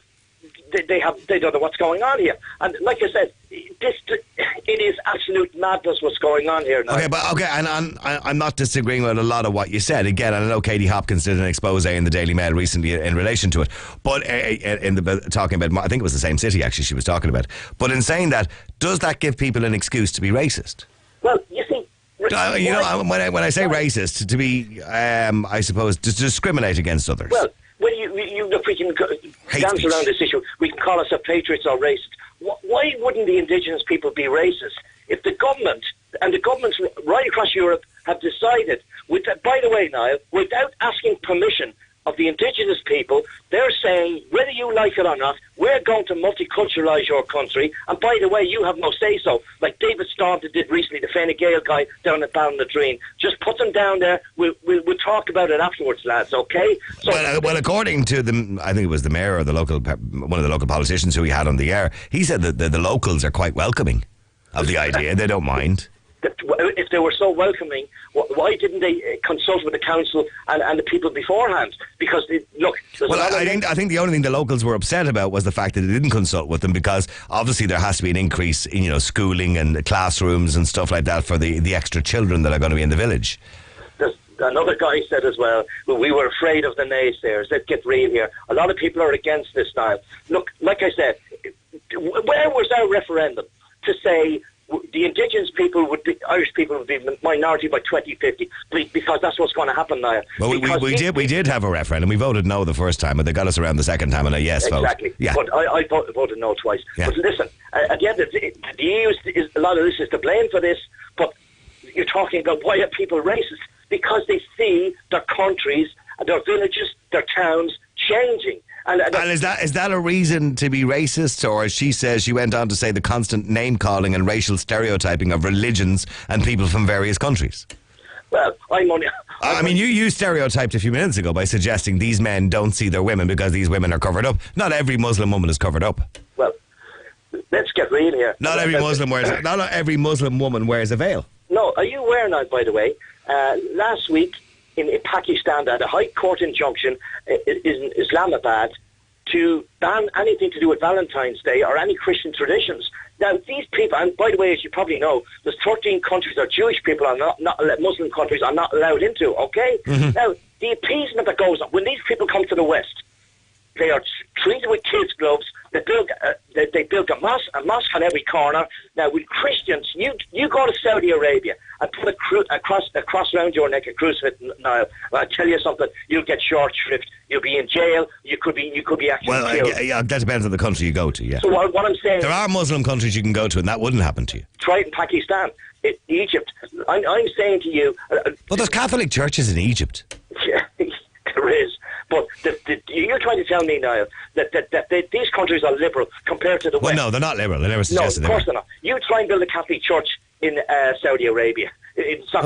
They don't know what's going on here, and like I said, it is absolute madness what's going on here now. And I'm not disagreeing with a lot of what you said. Again, I know Katie Hopkins did an expose in the Daily Mail recently in relation to it, but talking about, I think it was the same city actually she was talking about. But in saying that, does that give people an excuse to be racist? Well, you see. When I say racist, to be, I suppose, to discriminate against others. Well, if we can dance around this issue, we can call ourselves patriots or racist. Why wouldn't the indigenous people be racist if the government and the governments right across Europe have decided, by the way, Niall, without asking permission of the indigenous people, they're saying, whether you like it or not, we're going to multiculturalise your country, and by the way, you have no say-so. Like David Staunton did recently, the Fine Gael guy down at Ballinadreen. Just put them down there, we'll talk about it afterwards, lads, okay? So, well, according to I think it was the mayor or one of the local politicians who he had on the air, he said that the locals are quite welcoming of the idea. They don't mind. if they were so welcoming, why didn't they consult with the council and the people beforehand? Because I think the only thing the locals were upset about was the fact that they didn't consult with them, because obviously there has to be an increase in schooling and classrooms and stuff like that for the extra children that are going to be in the village. Another guy said as well, we were afraid of the naysayers. Let's get real here. A lot of people are against this now. Look, like I said, where was our referendum to say the indigenous people Irish people would be minority by 2050, because that's what's going to happen now. Well, we did have a referendum. We voted no the first time, but they got us around the second time on a yes vote. Exactly. Yeah. But I voted no twice. Yeah. But listen, at the end of the EU is a lot of this is to blame for this. But you're talking about why are people racist? Because they see their countries, their villages, their towns changing. And is that a reason to be racist? Or, as she says, she went on to say, the constant name-calling and racial stereotyping of religions and people from various countries? Well, you stereotyped a few minutes ago by suggesting these men don't see their women because these women are covered up. Not every Muslim woman is covered up. Well, let's get real here. Not every Muslim woman wears a veil. No, are you aware now, by the way, last week in Pakistan, they had a High Court injunction in Islamabad to ban anything to do with Valentine's Day or any Christian traditions. Now, these people, and by the way, as you probably know, there's 13 countries that Jewish people are not Muslim countries are not allowed into, okay? Mm-hmm. Now, the appeasement that goes on, when these people come to the West, they are treated with kids' gloves. They build a mosque on every corner. Now, with Christians, you go to Saudi Arabia and put a cross around your neck, a crucifix. Now, I tell you something, you'll get short shrift. You'll be in jail. You could be actually killed. Yeah, that depends on the country you go to. Yeah. So what I'm saying, there are Muslim countries you can go to, and that wouldn't happen to you. Try it in Pakistan, Egypt. I'm saying to you, but there's Catholic churches in Egypt. Yeah, there is. But you're trying to tell me now that these countries are liberal compared to the West. Well, no, they're not liberal. They never suggested No, of course they're not. You try and build a Catholic church in Saudi Arabia. No, it's not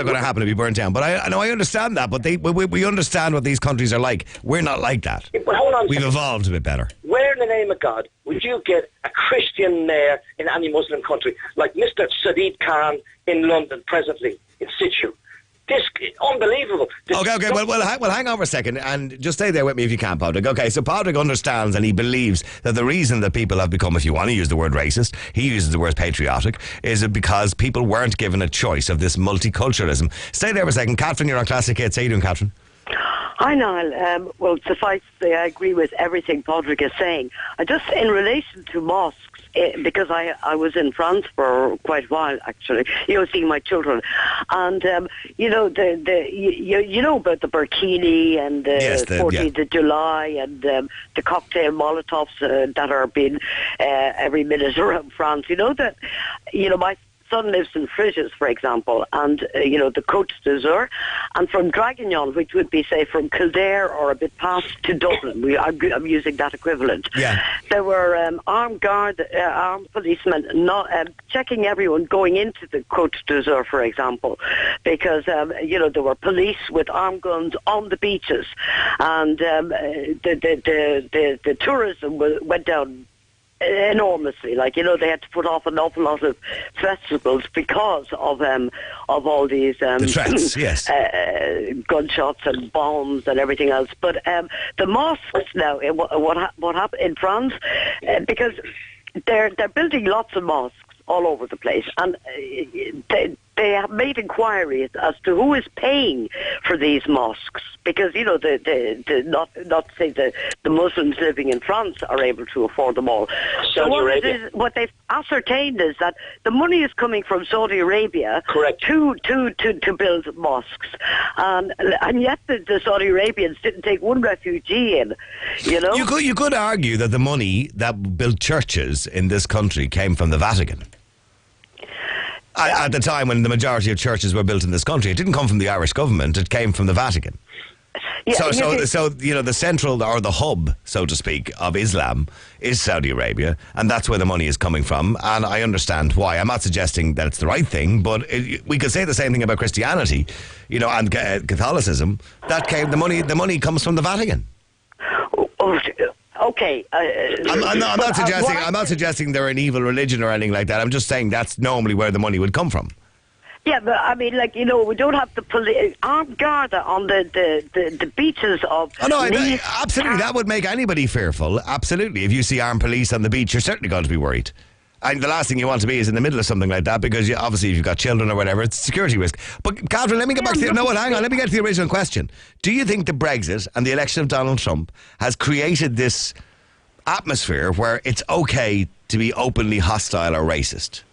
going to happen to be burnt down. But I understand that. But we understand what these countries are like. We're not like that. But hold on. We've evolved a bit better. Where in the name of God would you get a Christian mayor in any Muslim country, like Mr. Sadiq Khan in London presently, in situ? This unbelievable. Okay. Well, hang on for a second and just stay there with me if you can, Padraig. Okay, so Padraig understands and he believes that the reason that people have become, if you want to use the word racist, he uses the word patriotic, is it because people weren't given a choice of this multiculturalism. Stay there for a second. Catherine, you're on Classic Hits. How you doing, Catherine? Hi, Niall. Well, suffice to say, I agree with everything Padraig is saying. Just in relation to mosques, because I was in France for quite a while, actually, seeing my children. And, you know about the burkini and the 14th of July and the cocktail Molotovs that are being every minute around France. My son lives in Frisches, for example, and, the Côte d'Azur, and from Draguignan, which would be, say, from Kildare or a bit past to Dublin, I'm using that equivalent. Yeah. There were armed policemen checking everyone going into the Côte d'Azur, for example, because, there were police with armed guns on the beaches, and the tourism went down enormously. They had to put off an awful lot of festivals because of all these the threats, yes, gunshots and bombs and everything else. But the mosques now, what happened in France, because they're building lots of mosques all over the place, and they have made inquiries as to who is paying for these mosques, because not to say the Muslims living in France are able to afford them all. So what they've ascertained is that the money is coming from Saudi Arabia, correct, to build mosques, and yet the Saudi Arabians didn't take one refugee in. You could argue that the money that built churches in this country came from the Vatican. At the time when the majority of churches were built in this country, it didn't come from the Irish government, it came from the Vatican. Yeah, so the central, or the hub, so to speak, of Islam is Saudi Arabia, and that's where the money is coming from, and I understand why. I'm not suggesting that it's the right thing, but we could say the same thing about Christianity, and Catholicism. The money comes from the Vatican. Okay. I'm not suggesting they're an evil religion or anything like that. I'm just saying that's normally where the money would come from. Yeah, but I mean, like, we don't have the armed guard on the beaches of. Oh no, absolutely. That would make anybody fearful. Absolutely. If you see armed police on the beach, you're certainly going to be worried. And the last thing you want to be is in the middle of something like that, because obviously if you've got children or whatever, it's a security risk. But Catherine, let me get back to hang on, let me get to the original question. Do you think the Brexit and the election of Donald Trump has created this atmosphere where it's okay to be openly hostile or racist?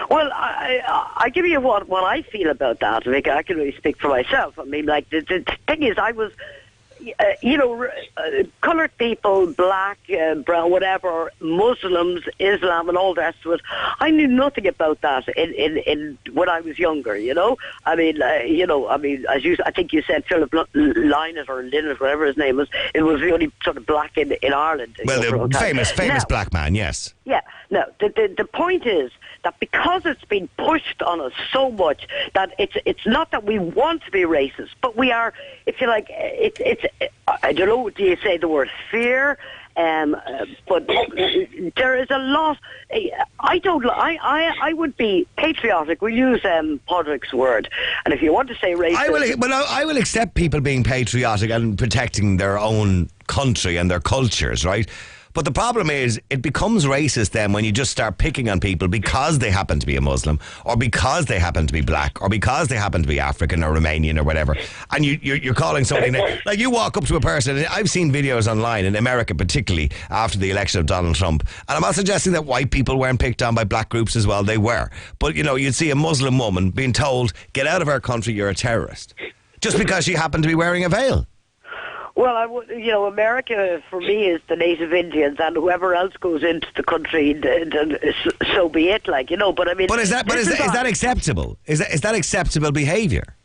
Well, I give you what I feel about that. Like, I can really speak for myself. I mean, like, the thing is, I was, coloured people, black, brown, whatever, Muslims, Islam, and all the rest of it. I knew nothing about that in when I was younger. I mean, I think you said Philip Lynott or Lynott, whatever his name was. It was the only sort of black in Ireland. Well, the famous black man, yes. Yeah. No, the point is that because it's been pushed on us so much that it's not that we want to be racist, but we are, if you like, it's I don't know, do you say the word fear? But there is a lot. I would be patriotic. We'll use Podrick's word, and if you want to say racist, I will accept people being patriotic and protecting their own country and their cultures, right? But the problem is, it becomes racist then when you just start picking on people because they happen to be a Muslim, or because they happen to be black, or because they happen to be African or Romanian or whatever. And you're calling somebody, like you walk up to a person, and I've seen videos online, in America particularly, after the election of Donald Trump. And I'm not suggesting that white people weren't picked on by black groups as well, they were. But, you'd see a Muslim woman being told, get out of our country, you're a terrorist. Just because she happened to be wearing a veil. Well, America for me is the native Indians, and whoever else goes into the country, so be it. Like, but I mean, is that acceptable? Is that acceptable behaviour?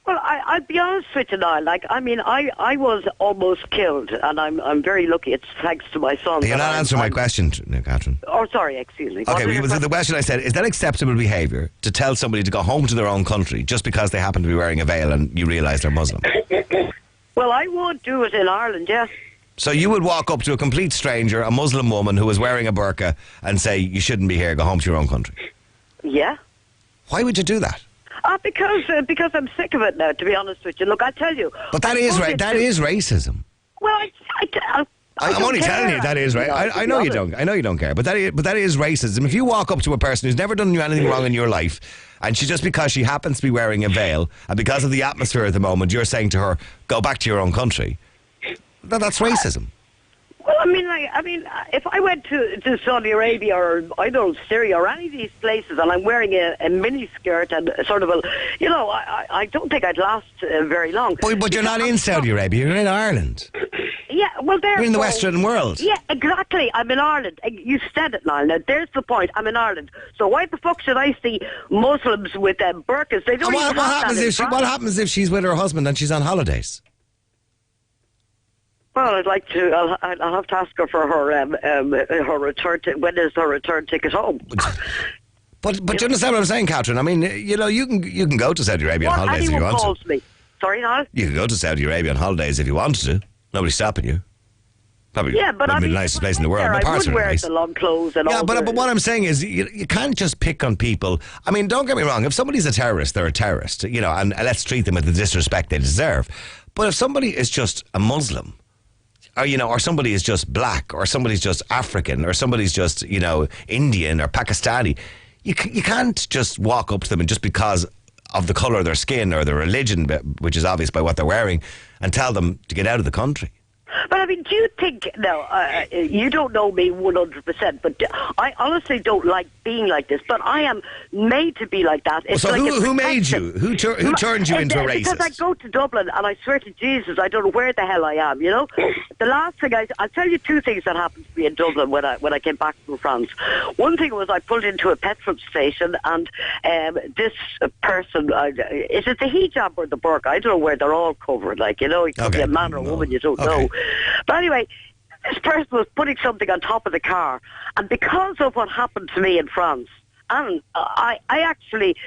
Well, I'll be honest with you now. Like, I mean, I was almost killed, and I'm very lucky. It's thanks to my son. You're not answering my question, Catherine. Oh, sorry, excuse me. Okay, the question I said, is that acceptable behaviour to tell somebody to go home to their own country just because they happen to be wearing a veil and you realise they're Muslim? Well, I would do it in Ireland, yes. So you would walk up to a complete stranger, a Muslim woman who was wearing a burqa, and say, you shouldn't be here, go home to your own country? Yeah. Why would you do that? Because I'm sick of it now, to be honest with you. Look, I tell you. But that is racism. Well, I'm only telling you that is right. I know you don't. I know you don't care. But that is racism. If you walk up to a person who's never done you anything wrong in your life, and just because she happens to be wearing a veil, and because of the atmosphere at the moment, you're saying to her, "Go back to your own country," that's racism. Well, I mean, if I went to Saudi Arabia or I don't know, Syria or any of these places, and I'm wearing a mini skirt and sort of I don't think I'd last very long. But you're not in Saudi Arabia. You're in Ireland. Yeah, well, you're in the Western world. Yeah, exactly. I'm in Ireland. You said it, Niall. Now, there's the point. I'm in Ireland. So why the fuck should I see Muslims with burqas? They don't. What happens if she's with her husband and she's on holidays? Well, I'd like to. I'll have to ask her for her return. When is her return ticket home? But you understand what I'm saying, Catherine? I mean, you can go to Saudi Arabia on holidays if you want calls to. Me. Sorry, Niall? You can go to Saudi Arabia on holidays if you wanted to. Nobody's stopping you. Probably but the nicest place in the world. I would wear the long clothes and all. But what I'm saying is, you can't just pick on people. I mean, don't get me wrong. If somebody's a terrorist, they're a terrorist. And let's treat them with the disrespect they deserve. But if somebody is just a Muslim, or somebody is just black, or somebody's just African, or somebody's just Indian or Pakistani, you can't just walk up to them and just because of the colour of their skin or their religion, which is obvious by what they're wearing, and tell them to get out of the country. But I mean, do you think, you don't know me 100%, but I honestly don't like being like this, but I am made to be like that. It's so who made you? Who turned you into a racist? Because I go to Dublin and I swear to Jesus, I don't know where the hell I am, The last thing I'll tell you two things that happened to me in Dublin when I came back from France. One thing was I pulled into a petrol station and this person, is it the hijab or the burqa? I don't know where they're all covered, it could be a man or a woman, you don't know. But anyway, this person was putting something on top of the car, and because of what happened to me in France, and I actually,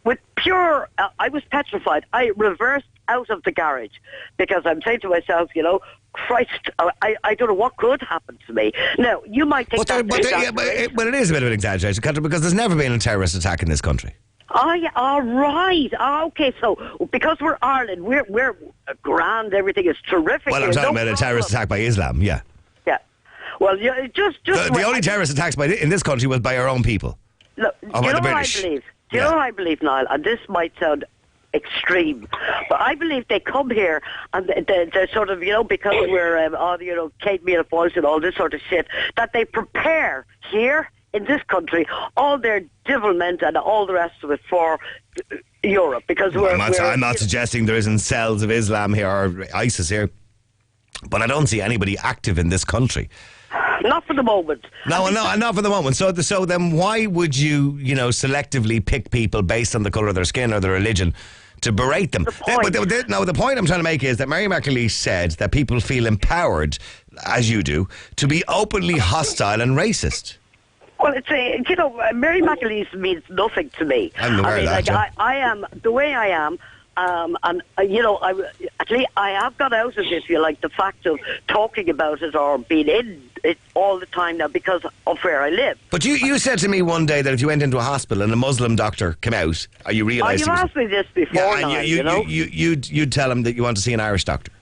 I was petrified. I reversed out of the garage because I'm saying to myself, Christ, I don't know what could happen to me. Now, you might think but it is a bit of an exaggeration, because there's never been a terrorist attack in this country. Oh, yeah, all right. Oh, okay, so because we're Ireland, we're grand, everything is terrific. Well, I'm talking about a terrorist attack by Islam, yeah. Yeah. Well, yeah, just The only terrorist attacks in this country was by our own people. Look, Or do by you know the what I British. believe? Do you know what I believe, Niall? And this might sound extreme, but I believe they come here and they're sort of, because we're, Kate Meal Boys and all this sort of shit, that they prepare here in this country all their devilment and all the rest of it for Europe, because I'm not suggesting there isn't cells of Islam here or ISIS here, but I don't see anybody active in this country. Not for the moment. No, not for the moment. So then why would you, selectively pick people based on the colour of their skin or their religion to berate them? The point I'm trying to make is that Mary McAleese said that people feel empowered, as you do, to be openly hostile and racist. Well, it's Mary McAleese means nothing to me. I'm aware of that, yeah. I am the way I am. And at least I have got out of it, if you like, the fact of talking about it or being in it all the time now because of where I live. But you said to me one day that if you went into a hospital and a Muslim doctor came out, you realised... you've asked me this before now, you'd tell him that you want to see an Irish doctor.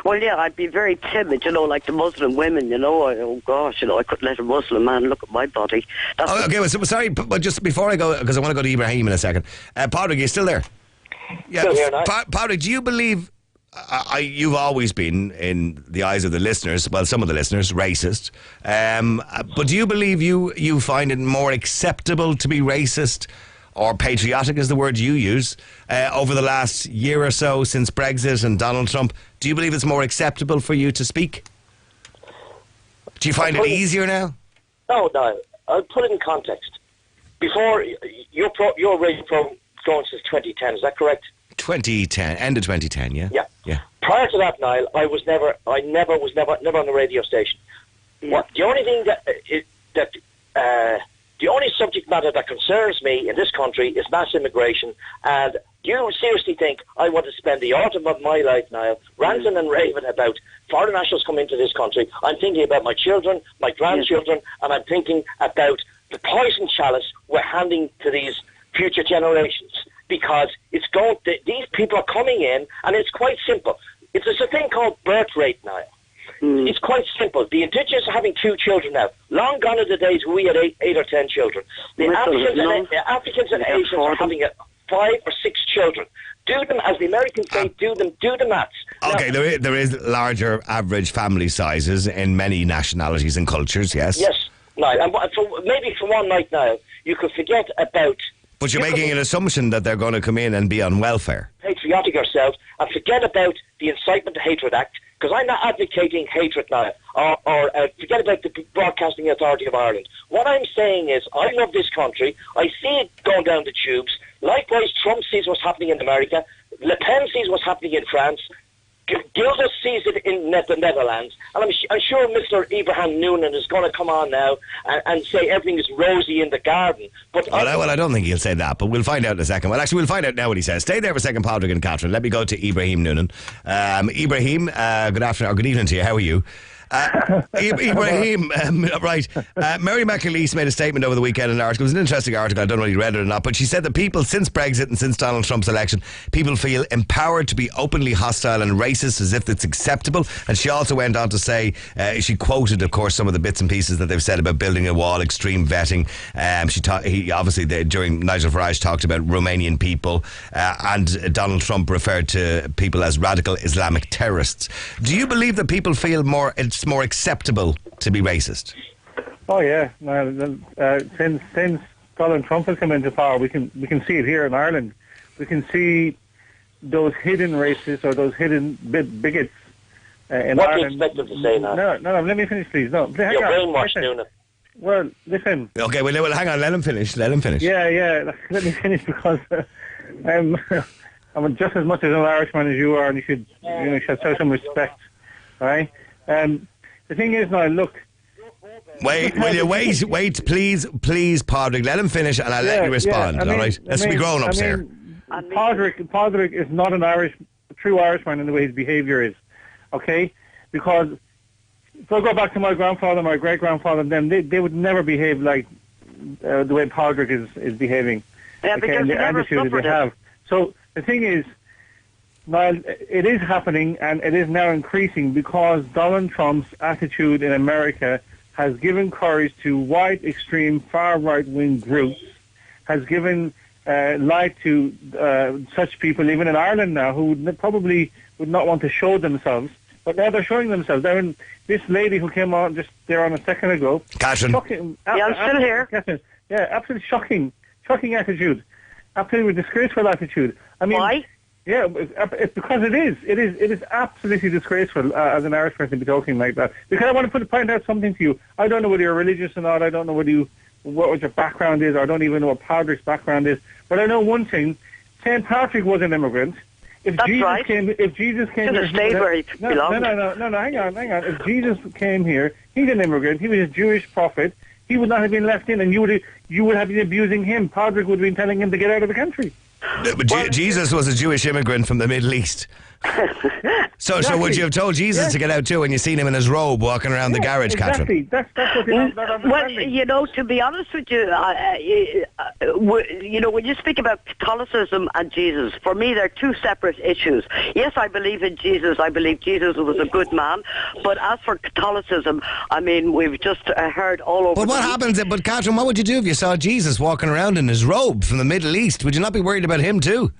Well, yeah, I'd be very timid, like the Muslim women, oh gosh, I couldn't let a Muslim man look at my body. Sorry, but just before I go, because I want to go to Ibrahim in a second. Padraig, are you still there? Yeah, still here now. Padraig, do you believe you've always been, in the eyes of the listeners, well, some of the listeners, racist, but do you believe you find it more acceptable to be racist, or patriotic is the word you use, over the last year or so since Brexit and Donald Trump? Do you believe it's more acceptable for you to speak? Do you find it easier now? No. I'll put it in context. Before, your radio program going since 2010, is that correct? 2010, end of 2010, yeah. Yeah. Prior to that, Niall, I was never on the radio station. Yeah. The only thing the only subject matter that concerns me in this country is mass immigration. And do you seriously think I want to spend the autumn of my life, Niall, ranting and raving about foreign nationals coming into this country? I'm thinking about my children, my grandchildren, and I'm thinking about the poison chalice we're handing to these future generations, because these people are coming in, and it's quite simple. There's a thing called birth rate now. It's quite simple. The indigenous are having 2 children now. Long gone are the days we had 8 or 10 children. The Africans and Asians are having 5 or 6 children. Do them, as the Americans say, do the maths. Okay, now, there is larger average family sizes in many nationalities and cultures, yes? Yes, Niall. And maybe for one night now, you could forget about... But you're making an assumption that they're going to come in and be on welfare. Patriotic ourselves and forget about the Incitement to Hatred Act, because I'm not advocating hatred now, or forget about the Broadcasting Authority of Ireland. What I'm saying is, I love this country. I see it going down the tubes. Likewise, Trump sees what's happening in America. Le Pen sees what's happening in France. Gilda sees it in the Netherlands, and I'm sure Mr. Ibrahim Noonan is going to come on now and say everything is rosy in the garden. But I don't think he'll say that, but we'll find out in a second. Well, actually, we'll find out now what he says. Stay there for a second, Padraig and Catherine. Let me go to Ibrahim Noonan. Ibrahim, good afternoon, or good evening to you. How are you? Ibrahim, right. Mary McAleese made a statement over the weekend in an article. It was an interesting article. I don't know whether you read it or not, but she said that people, since Brexit and since Donald Trump's election, people feel empowered to be openly hostile and racist as if it's acceptable. And she also went on to say, she quoted, of course, some of the bits and pieces that they've said about building a wall, extreme vetting. During Nigel Farage talked about Romanian people, and Donald Trump referred to people as radical Islamic terrorists. Do you believe that people feel it's more acceptable to be racist? Oh yeah, since Donald Trump has come into power, we can see it here in Ireland. We can see those hidden racists or those hidden bigots in Ireland. What do you expect them to say now? No, let me finish, please. No, you're brainwashed, Noonan. Well, listen. Okay, well, hang on. Let him finish. Yeah. Let me finish because I'm just as much as an Irishman as you are, and you should show some respect. All right. The thing is now, look. Wait, please, Padraig. Let him finish, and I'll let you respond. All right. Let's be grown-ups here. Padraig is not true Irishman in the way his behaviour is. Okay, because if I go back to my grandfather, my great grandfather, then they would never behave like the way Padraig is behaving. Yeah, because and he the never attitude that suffered they it. have. So the thing is, Niall, it is happening, and it is now increasing because Donald Trump's attitude in America has given courage to white, extreme, far right-wing groups, has given light to such people, even in Ireland now, who probably would not want to show themselves, but now they're showing themselves. This lady who came on just there on a second ago, Catherine. shocking, Yeah, I'm still here. Catherine, yeah, absolutely shocking attitude, absolutely disgraceful attitude. I mean, why? Yeah, it's because it is absolutely disgraceful as an Irish person to be talking like that. Because I want to point out something to you. I don't know whether you're religious or not. I don't know what your background is. I don't even know what Padraig's background is. But I know one thing: St. Patrick was an immigrant. If That's Jesus right. came here, stayed where he belonged. No, hang on. If Jesus came here, he's an immigrant. He was a Jewish prophet. He would not have been left in, and you would have been abusing him. Padraig would have been telling him to get out of the country. But Jesus was a Jewish immigrant from the Middle East. So would you have told Jesus to get out too when you seen him in his robe walking around the garage, Catherine? That's what they Well, to be honest with you, when you speak about Catholicism and Jesus, for me they're two separate issues. Yes, I believe in Jesus. I believe Jesus was a good man. But as for Catholicism, I mean, we've just heard all over. But what happens? But Catherine, what would you do if you saw Jesus walking around in his robe from the Middle East? Would you not be worried about him too?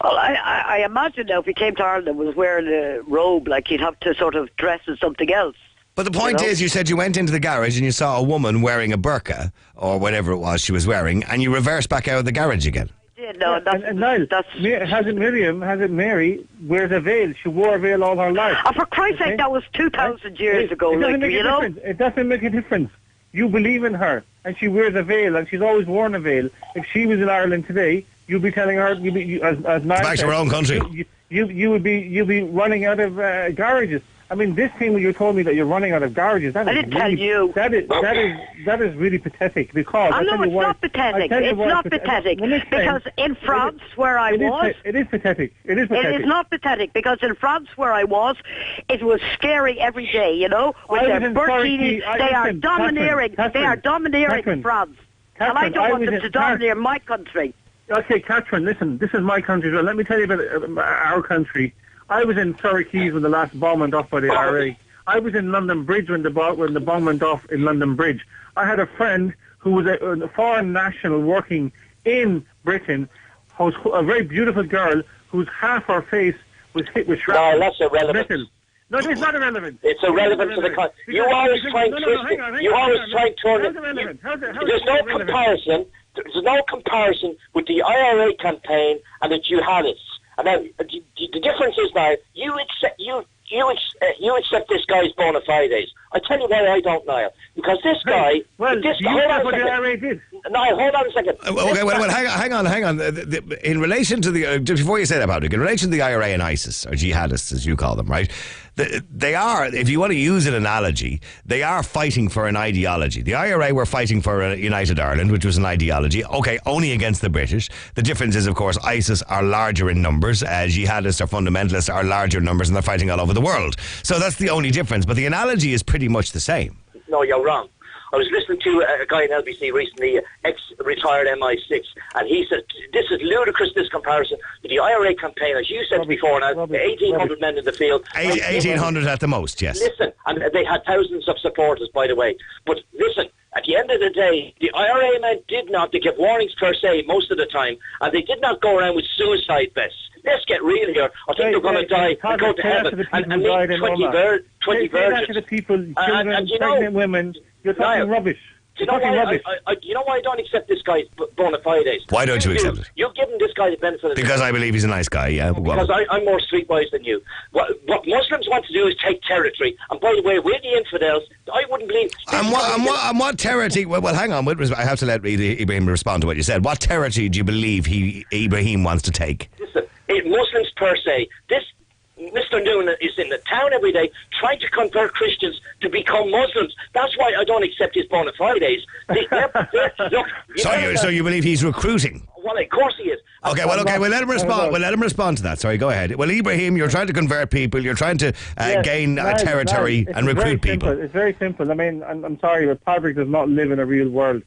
Well, I imagine now if he came to Ireland and was wearing a robe, like he'd have to sort of dress as something else. But the point is, you said you went into the garage and you saw a woman wearing a burqa, or whatever it was she was wearing, and you reversed back out of the garage again. Yeah, no, and Niall, hasn't Mary wears a veil? She wore a veil all her life. Oh, for Christ's sake, that was 2,000 years ago. It doesn't make a difference. You believe in her, and she wears a veil, and she's always worn a veil. If she was in Ireland today, you'd be telling her, as Niall back to her own country. You'd be running out of garages. I mean, this thing where you told me that you're running out of garages, I didn't tell you. That is really pathetic because I know it's not pathetic. It's not pathetic because in France where I was, it is pathetic. It is pathetic. It is not pathetic because in France where I was, it was scary every day. You know, with their burkinis, they are domineering. They are domineering France, and I don't want them to domineer my country. Okay, Catherine, listen, this is my country as well. Let me tell you about our country. I was in Surrey Keys when the last bomb went off by the IRA. I was in London Bridge when the bomb went off in London Bridge. I had a friend who was a foreign national working in Britain, who was a very beautiful girl whose half her face was hit with shrapnel. No, that's irrelevant. Metal. No, it's not irrelevant. It's irrelevant to the country. You always try and twist it. You always try and turn it. There's no comparison. There's no comparison with the IRA campaign and the jihadists. And now, the difference is now, you accept this guy's bona fides. I tell you why I don't, Niall. Because this guy... Well, this you know what the IRA did. Niall, hold on a second. Okay, well, hang on. In relation to the... just before you say that, Patrick, in relation to the IRA and ISIS, or jihadists, as you call them, right? They are, if you want to use an analogy, they are fighting for an ideology. The IRA were fighting for a united Ireland, which was an ideology, okay, only against the British. The difference is, of course, ISIS are larger in numbers, jihadists or fundamentalists are larger numbers, and they're fighting all over the world. So that's the only difference, but the analogy is pretty much the same. No, you're wrong. I was listening to a guy in LBC recently, ex-retired MI6, and he said, this is ludicrous, this comparison to the IRA campaign, as you said before now, 1,800 men in the field. 1,800 at the most, yes. Listen, and they had thousands of supporters, by the way. But listen, at the end of the day, the IRA men they give warnings per se most of the time, and they did not go around with suicide vests. Let's get real here. I think they're going to die and go to heaven and meet 20 virgins. To the people, children, pregnant women. You're talking rubbish. Do you know why I don't accept this guy's bona fides? Why don't you accept it? You're giving this guy the benefit of the doubt. Because I believe he's a nice guy, yeah. Because I'm more streetwise than you. What Muslims want to do is take territory. And by the way, we're the infidels. I wouldn't believe... And what territory... Well, hang on. I have to let Ibrahim respond to what you said. What territory do you believe Ibrahim wants to take? Listen, Muslims per se, this... Mr. Noonan is in the town every day trying to convert Christians to become Muslims. That's why I don't accept his bona fides. So you believe he's recruiting? Well, of course he is. Okay, we'll let him respond. We'll let him respond to that. Sorry, go ahead. Well, Ibrahim, you're trying to convert people. You're trying to gain territory and recruit people. It's very simple. I mean, I'm sorry, but Patrick does not live in a real world.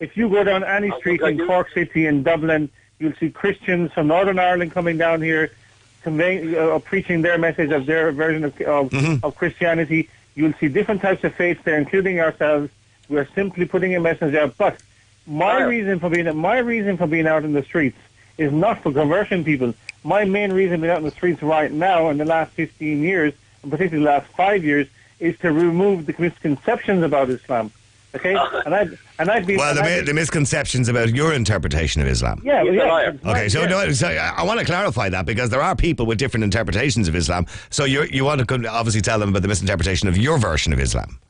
If you go down any street in Cork City and Dublin, you'll see Christians from Northern Ireland coming down here, preaching their message of their version of Christianity. You'll see different types of faiths there, including ourselves. We're simply putting a message out. But my reason for being out in the streets is not for converting people. My main reason for being out in the streets right now, in the last 15 years, and particularly the last 5 years, is to remove the misconceptions about Islam. Okay, and I've been the misconceptions about your interpretation of Islam. Yeah. Okay, so I want to clarify that, because there are people with different interpretations of Islam. So you want to obviously tell them about the misinterpretation of your version of Islam.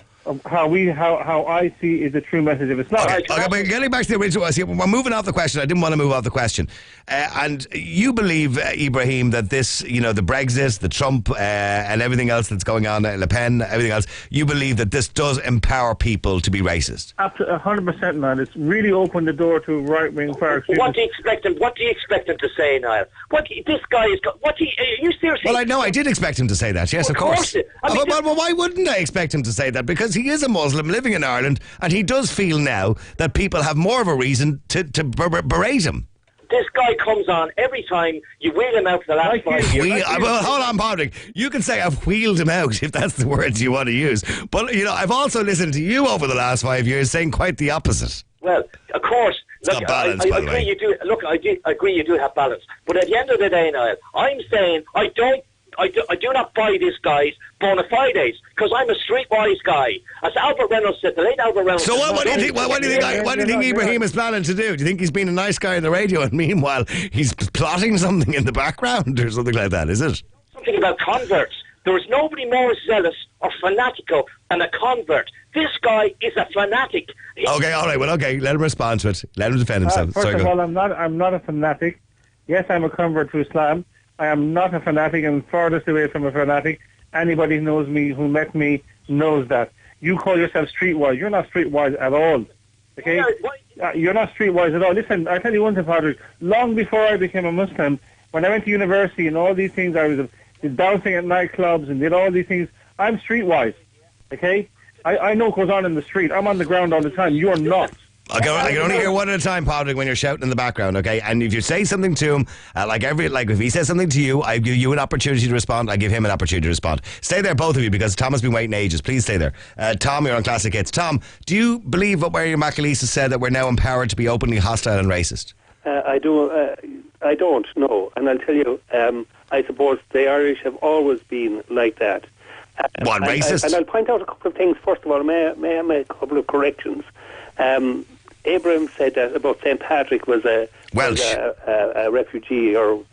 How I see is the true message of Islam. Okay, but getting back to the original, we're moving off the question. I didn't want to move off the question. And you believe, Ibrahim, that this, the Brexit, the Trump, and everything else that's going on, Le Pen, everything else, you believe that this does empower people to be racist? Absolutely, 100%, man. It's really opened the door to right-wing far. What do you expect him? What do you expect him to say, Niall? This guy is. Are you seriously? Well, I did expect him to say that. Yes, of course. Well, why wouldn't I expect him to say that? Because he is a Muslim living in Ireland, and he does feel now that people have more of a reason to berate him. This guy comes on every time you wheel him out for the last 5 years. Well, hold on, Patrick. You can say I've wheeled him out if that's the words you want to use. But, I've also listened to you over the last 5 years saying quite the opposite. Well, of course. It's not balanced, by the way. I agree you do have balance. But at the end of the day, Niall, I'm saying I do not buy this guy's bona fides, because I'm a streetwise guy. As Albert Reynolds said, the late Albert Reynolds. So what do you think? What do you think Ibrahim is planning to do? Do you think he's being a nice guy on the radio, and meanwhile he's plotting something in the background or something like that? Is it something about converts? There is nobody more zealous or fanatical than a convert. This guy is a fanatic. Okay, all right. Well, okay. Let him respond to it. Let him defend himself. First of all, I'm not a fanatic. Yes, I'm a convert to Islam. I am not a fanatic, and furthest away from a fanatic. Anybody who knows me, who met me, knows that. You call yourself streetwise. You're not streetwise at all. Okay? You're not streetwise at all. Listen, I'll tell you one thing, Patrick. Long before I became a Muslim, when I went to university and all these things, I was dancing at nightclubs and did all these things. I'm streetwise. Okay? I know what goes on in the street. I'm on the ground all the time. You're not. I can only hear one at a time, Patrick, when you're shouting in the background, okay? And if you say something to him, like if he says something to you, I give you an opportunity to respond, I give him an opportunity to respond. Stay there, both of you, because Tom has been waiting ages. Please stay there. Tom, you're on Classic Hits. Tom, do you believe what Mary McAleese said, that we're now empowered to be openly hostile and racist? I don't know. And I'll tell you, I suppose the Irish have always been like that. What, racist? And I'll point out a couple of things. First of all, may I make a couple of corrections? Abraham said that about St. Patrick was a refugee or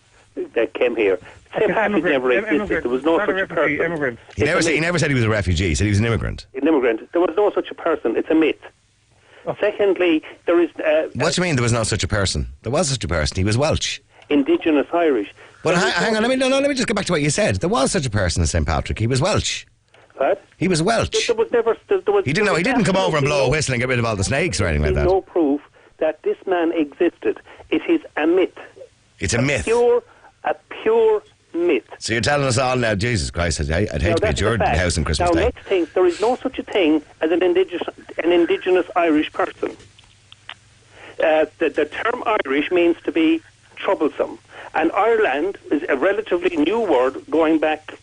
that came here. St. Patrick never existed. There was no such a person. He never said he was a refugee. He said he was an immigrant. An immigrant. There was no such a person. It's a myth. Secondly, there is... what do you mean there was no such a person? There was such a person. He was Welsh. Indigenous Irish. Well, hang on. Let me just get back to what you said. There was such a person as St. Patrick. He was Welsh. What? He was Welsh. There was never... He didn't come over and blow a whistle and get rid of all the snakes or anything like that. No proof that this man existed. It is a myth. It's a myth. A pure myth. So you're telling us all now, Jesus Christ, I'd hate to be at your house on Christmas Day. Now, next thing, there is no such a thing as an indigenous Irish person. The term Irish means to be troublesome. And Ireland is a relatively new word going back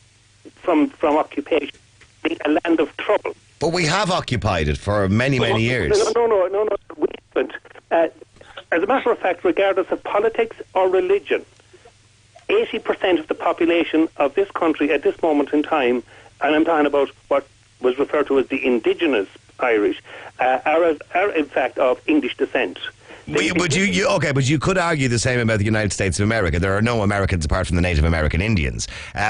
from occupation, being a land of trouble. But we have occupied it for many years. No, we haven't. As a matter of fact, regardless of politics or religion, 80% of the population of this country at this moment in time, and I'm talking about what was referred to as the indigenous Irish, are in fact of English descent. But you could argue the same about the United States of America. There are no Americans apart from the Native American Indians.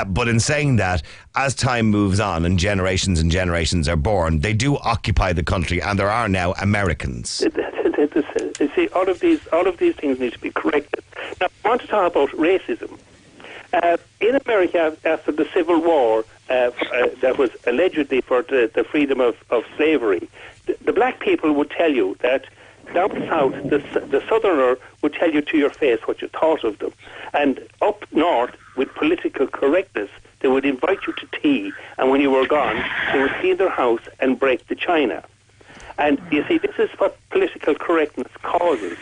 But in saying that, as time moves on and generations are born, they do occupy the country, and there are now Americans. You see, all of these things need to be corrected. Now, I want to talk about racism. In America, after the Civil War, that was allegedly for the freedom of slavery, the black people would tell you that down south, the southerner would tell you to your face what you thought of them. And up north, with political correctness, they would invite you to tea, and when you were gone, they would clean their house and break the china. And you see, this is what political correctness causes.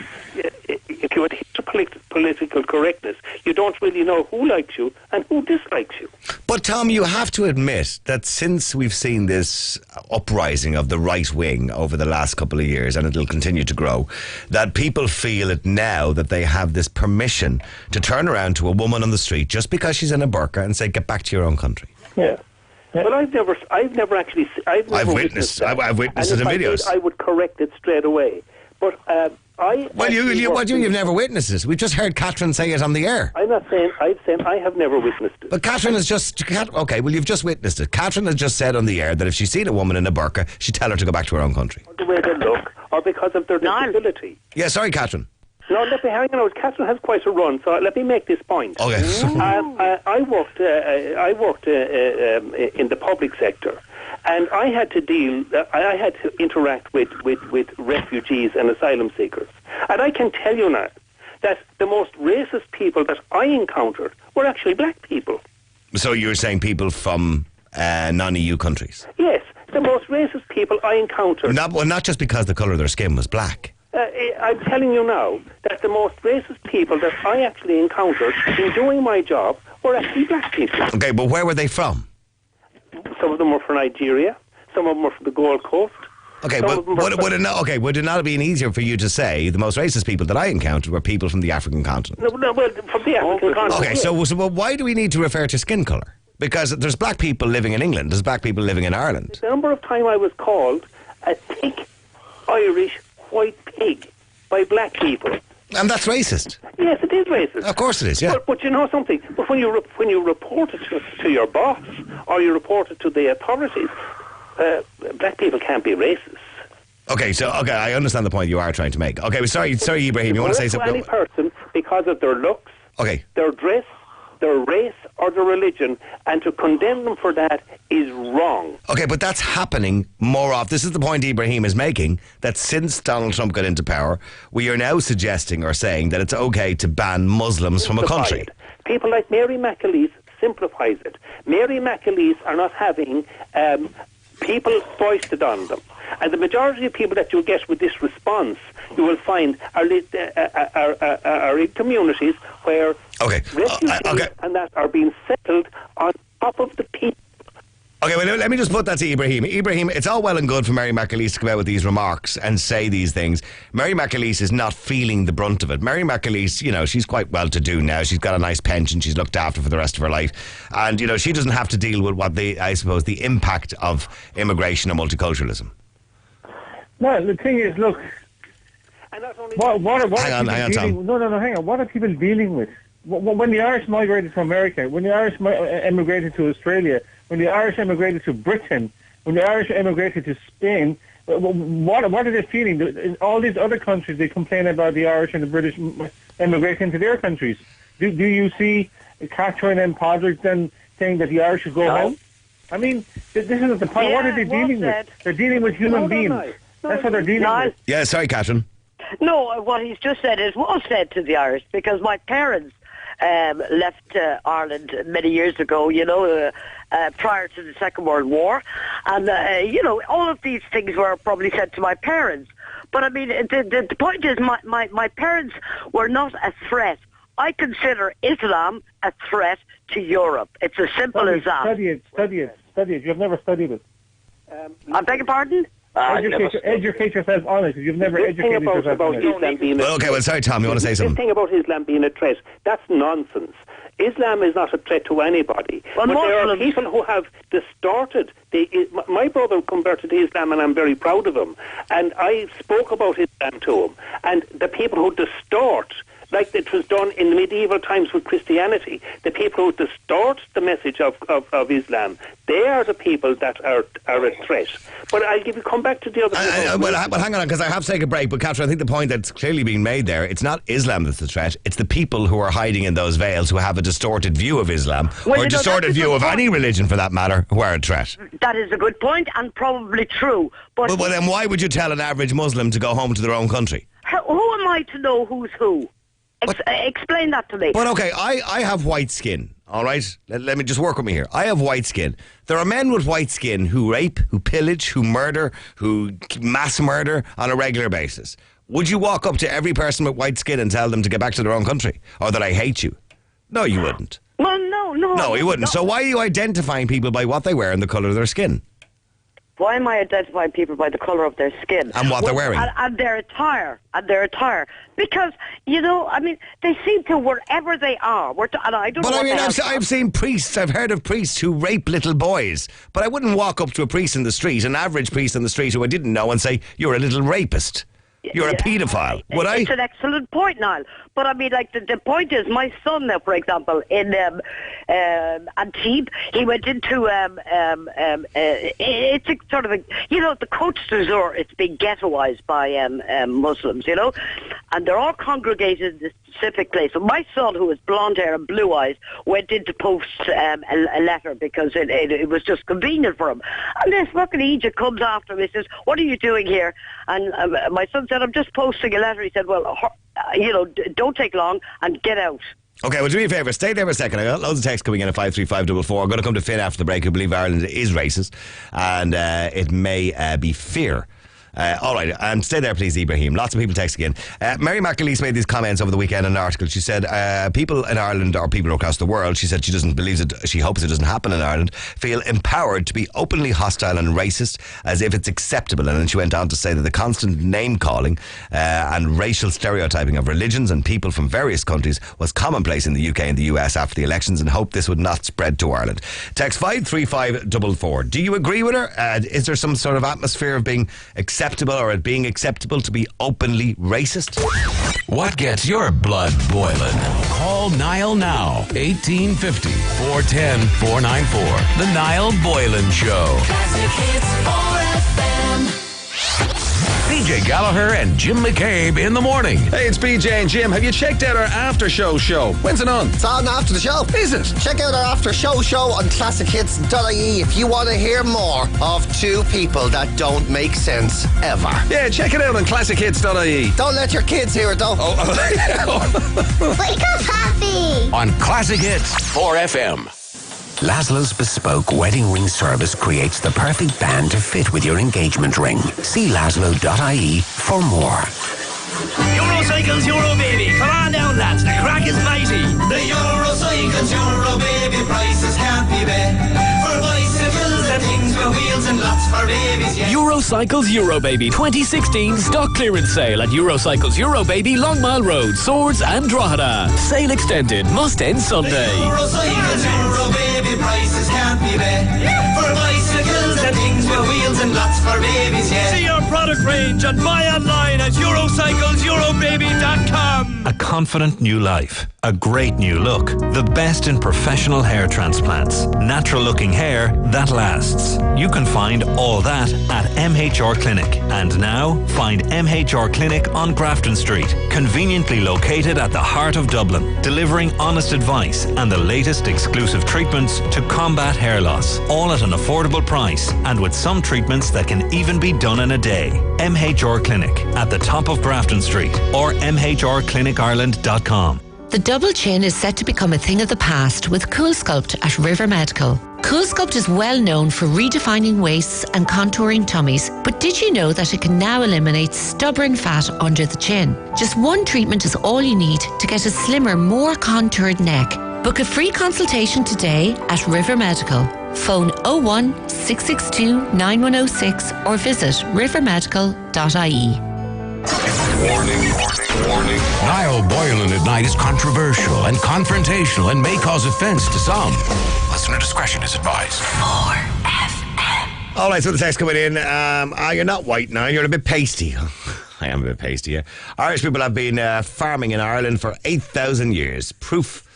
If you adhere to political correctness, you don't really know who likes you and who dislikes you. But Tom, you have to admit that since we've seen this uprising of the right wing over the last couple of years, and it'll continue to grow, that people feel it now that they have this permission to turn around to a woman on the street just because she's in a burqa and say, get back to your own country. Yeah. But I've never witnessed that. I've witnessed it in videos. I would correct it straight away. But you've never witnessed this. We've just heard Catherine say it on the air. I'm saying I have never witnessed it. But Catherine has just... Okay, well, you've just witnessed it. Catherine has just said on the air that if she's seen a woman in a burqa, she'd tell her to go back to her own country. Or the way they look, or because of their disability. Yeah, sorry, Catherine. No, let me hang on. Catherine has quite a run, so let me make this point. Okay. I worked in the public sector, and I had to interact with refugees and asylum seekers. And I can tell you now that the most racist people that I encountered were actually black people. So you're saying people from non-EU countries? Yes, the most racist people I encountered. Not just because the colour of their skin was black. I'm telling you now that the most racist people that I actually encountered in doing my job were actually black people. Okay, but where were they from? Some of them were from Nigeria. Some of them were from the Gold Coast. Okay, but would it not have been easier for you to say the most racist people that I encountered were people from the African continent? No, well, from the African continent. Okay, so why do we need to refer to skin colour? Because there's black people living in England, there's black people living in Ireland. The number of times I was called a thick Irish white pig by black people. And that's racist. Yes, it is racist. Of course it is, yeah. But you know something? But when you report it to your boss or you report it to the authorities, black people can't be racist. Okay, I understand the point you are trying to make. Okay, sorry, Ibrahim, you want to say something? Any person because of their looks, their dress, their race, or their religion, and to condemn them for that is wrong. Okay, but that's happening more often. This is the point Ibrahim is making, that since Donald Trump got into power, we are now suggesting or saying that it's okay to ban Muslims from a country. People like Mary McAleese simplifies it. Mary McAleese are not having people foisted on them. And the majority of people that you'll get with this response, you will find are in communities where refugees and that are being settled on top of the people. Okay, well, let me just put that to Ibrahim. Ibrahim, it's all well and good for Mary McAleese to come out with these remarks and say these things. Mary McAleese is not feeling the brunt of it. Mary McAleese, she's quite well-to-do now. She's got a nice pension. She's looked after for the rest of her life. And, she doesn't have to deal with the impact of immigration and multiculturalism. No, the thing is, look, what are people dealing with? When the Irish migrated to America, when the Irish emigrated to Australia, when the Irish emigrated to Britain, when the Irish emigrated to Spain, what are they feeling? In all these other countries, they complain about the Irish and the British emigrating to their countries. Do you see Catherine and Padraig then saying that the Irish should go home? I mean, this isn't the point. What are they dealing with? They're dealing with human beings. That's what they're dealing with. Yeah, sorry, Catherine. No, what he's just said was said to the Irish, because my parents left Ireland many years ago, prior to the Second World War. And, all of these things were probably said to my parents. But, I mean, the point is my parents were not a threat. I consider Islam a threat to Europe. It's as simple as that. Study it. You've never studied it. I beg your pardon? Educate yourself on it. You've never educated yourself on it. Islam being sorry, Tom, you want to say something? This thing about Islam being a threat, that's nonsense. Islam is not a threat to anybody. Well, but there are people who have distorted. My brother converted to Islam, and I'm very proud of him. And I spoke about Islam to him. And the people who distort, like it was done in the medieval times with Christianity, the people who distort the message of Islam, they are the people that are a threat. But I'll come back to the other thing. Well, hang on, because I have to take a break. But, Catherine, I think the point that's clearly being made there, it's not Islam that's the threat, it's the people who are hiding in those veils who have a distorted view of Islam, or a distorted view of any religion for that matter, who are a threat. That is a good point, and probably true. But well, then why would you tell an average Muslim to go home to their own country? Who am I to know who's who? Explain that to me. But okay, I have white skin, All right? Let me just work with me here. I have white skin. There are men with white skin who rape, who pillage, who murder, who mass murder on a regular basis. Would you walk up to every person with white skin and tell them to get back to their own country? Or that I hate you? No, you wouldn't. Well, no. No, you wouldn't. No. So why are you identifying people by what they wear and the colour of their skin? Why am I identifying people by the colour of their skin? And what they're wearing. And their attire. Because, they seem to, wherever they are, and I don't know what I've seen priests, I've heard of priests who rape little boys, but I wouldn't walk up to a priest in the street, an average priest in the street who I didn't know, and say, you're a little rapist. You're a paedophile, would I? It's an excellent point, Niall. But the point is, my son now, for example, in Antibes, he went into it's a sort of the Côte d'Azur. It's been ghettoised by Muslims, and they're all congregated in this specific place. So my son, who has blonde hair and blue eyes, went in to post a letter because it was just convenient for him. And this fucking Egypt comes after him. He says, "What are you doing here?" And my son said, "I'm just posting a letter." He said, "Well, don't take long and get out." Okay, well, do me a favour. Stay there for a second. I got loads of texts coming in at 53544. I'm going to come to Finn after the break, who believe Ireland is racist, and it may be fear. All right, stay there, please, Ibrahim. Lots of people texting in. Mary McAleese made these comments over the weekend in an article. She said people in Ireland, or people across the world, she said she doesn't believe it, she hopes it doesn't happen in Ireland, feel empowered to be openly hostile and racist as if it's acceptable. And then she went on to say that the constant name calling and racial stereotyping of religions and people from various countries was commonplace in the UK and the US after the elections, and hoped this would not spread to Ireland. Text 53544. Do you agree with her? Is there some sort of atmosphere of being acceptable or it being acceptable to be openly racist? What gets your blood boiling? Call Niall now, 1850 410 494. The Niall Boylan Show. Classic Hits 4FM. BJ Gallagher and Jim McCabe in the morning. Hey, it's BJ and Jim. Have you checked out our after show? When's it on? It's on after the show. Is it? Check out our after show on classichits.ie if you want to hear more of two people that don't make sense ever. Yeah, check it out on classichits.ie. Don't let your kids hear it though. Wake up, Happy! On Classic Hits 4FM. Laszlo's bespoke wedding ring service creates the perfect band to fit with your engagement ring. See Laszlo.ie for more. Eurocycles Euro Baby. Come on down, lads. The crack is mighty. The Eurocycles Euro Baby prices can't be bet. For bicycles and things with wheels and lots for babies, yeah. Eurocycles Euro Baby 2016 stock clearance sale at Eurocycles Euro Baby Long Mile Road, Swords and Drogheda. Sale extended. Must end Sunday. Eurocycles Euro Baby prices can't be bet. For bicycles and things with wheels and lots for babies, yeah. See our product range and buy online at Eurocycleseurobaby.com. A confident new life. A great new look. The best in professional hair transplants. Natural looking hair that lasts. You can find all that at MHR Clinic. And now, find MHR Clinic on Grafton Street. Conveniently located at the heart of Dublin. Delivering honest advice and the latest exclusive treatments to combat hair loss. All at an affordable price and with some treatments that can even be done in a day. MHR Clinic at the top of Grafton Street or mhrclinikireland.com. The double chin is set to become a thing of the past with Cool Sculpt at River Medical. Cool Sculpt is well known for redefining waists and contouring tummies, but did you know that it can now eliminate stubborn fat under the chin? Just one treatment is all you need to get a slimmer, more contoured neck. Book a free consultation today at River Medical. Phone 01 662 9106 or visit rivermedical.ie. Warning. Niall Boylan at night is controversial and confrontational and may cause offense to some. Listener discretion is advised. 4FM. All right, so the text coming in. You're not white now. You're a bit pasty. I am a bit pasty, yeah. Irish people have been farming in Ireland for 8,000 years. Proof.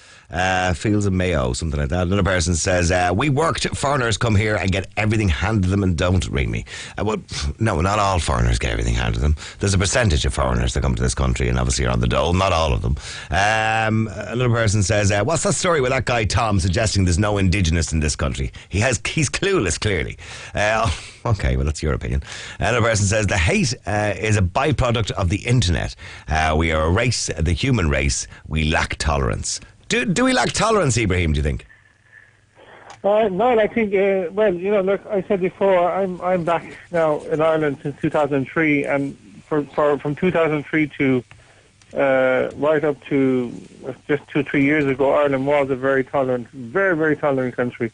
Fields of Mayo, something like that. Another person says, we worked, foreigners come here and get everything handed to them and don't ring me. Well, no, not all foreigners get everything handed to them. There's a percentage of foreigners that come to this country and obviously are on the dole, not all of them. Another person says, what's that story with that guy Tom suggesting there's no indigenous in this country? He's clueless, clearly. Okay, well, that's your opinion. Another person says, the hate is a byproduct of the internet. We are a race, the human race. We lack tolerance. Do we lack tolerance, Ibrahim, do you think? No, I think, look, I said before, I'm back now in Ireland since 2003, and from 2003 to right up to just 2-3 years ago, Ireland was a very tolerant, very, very tolerant country.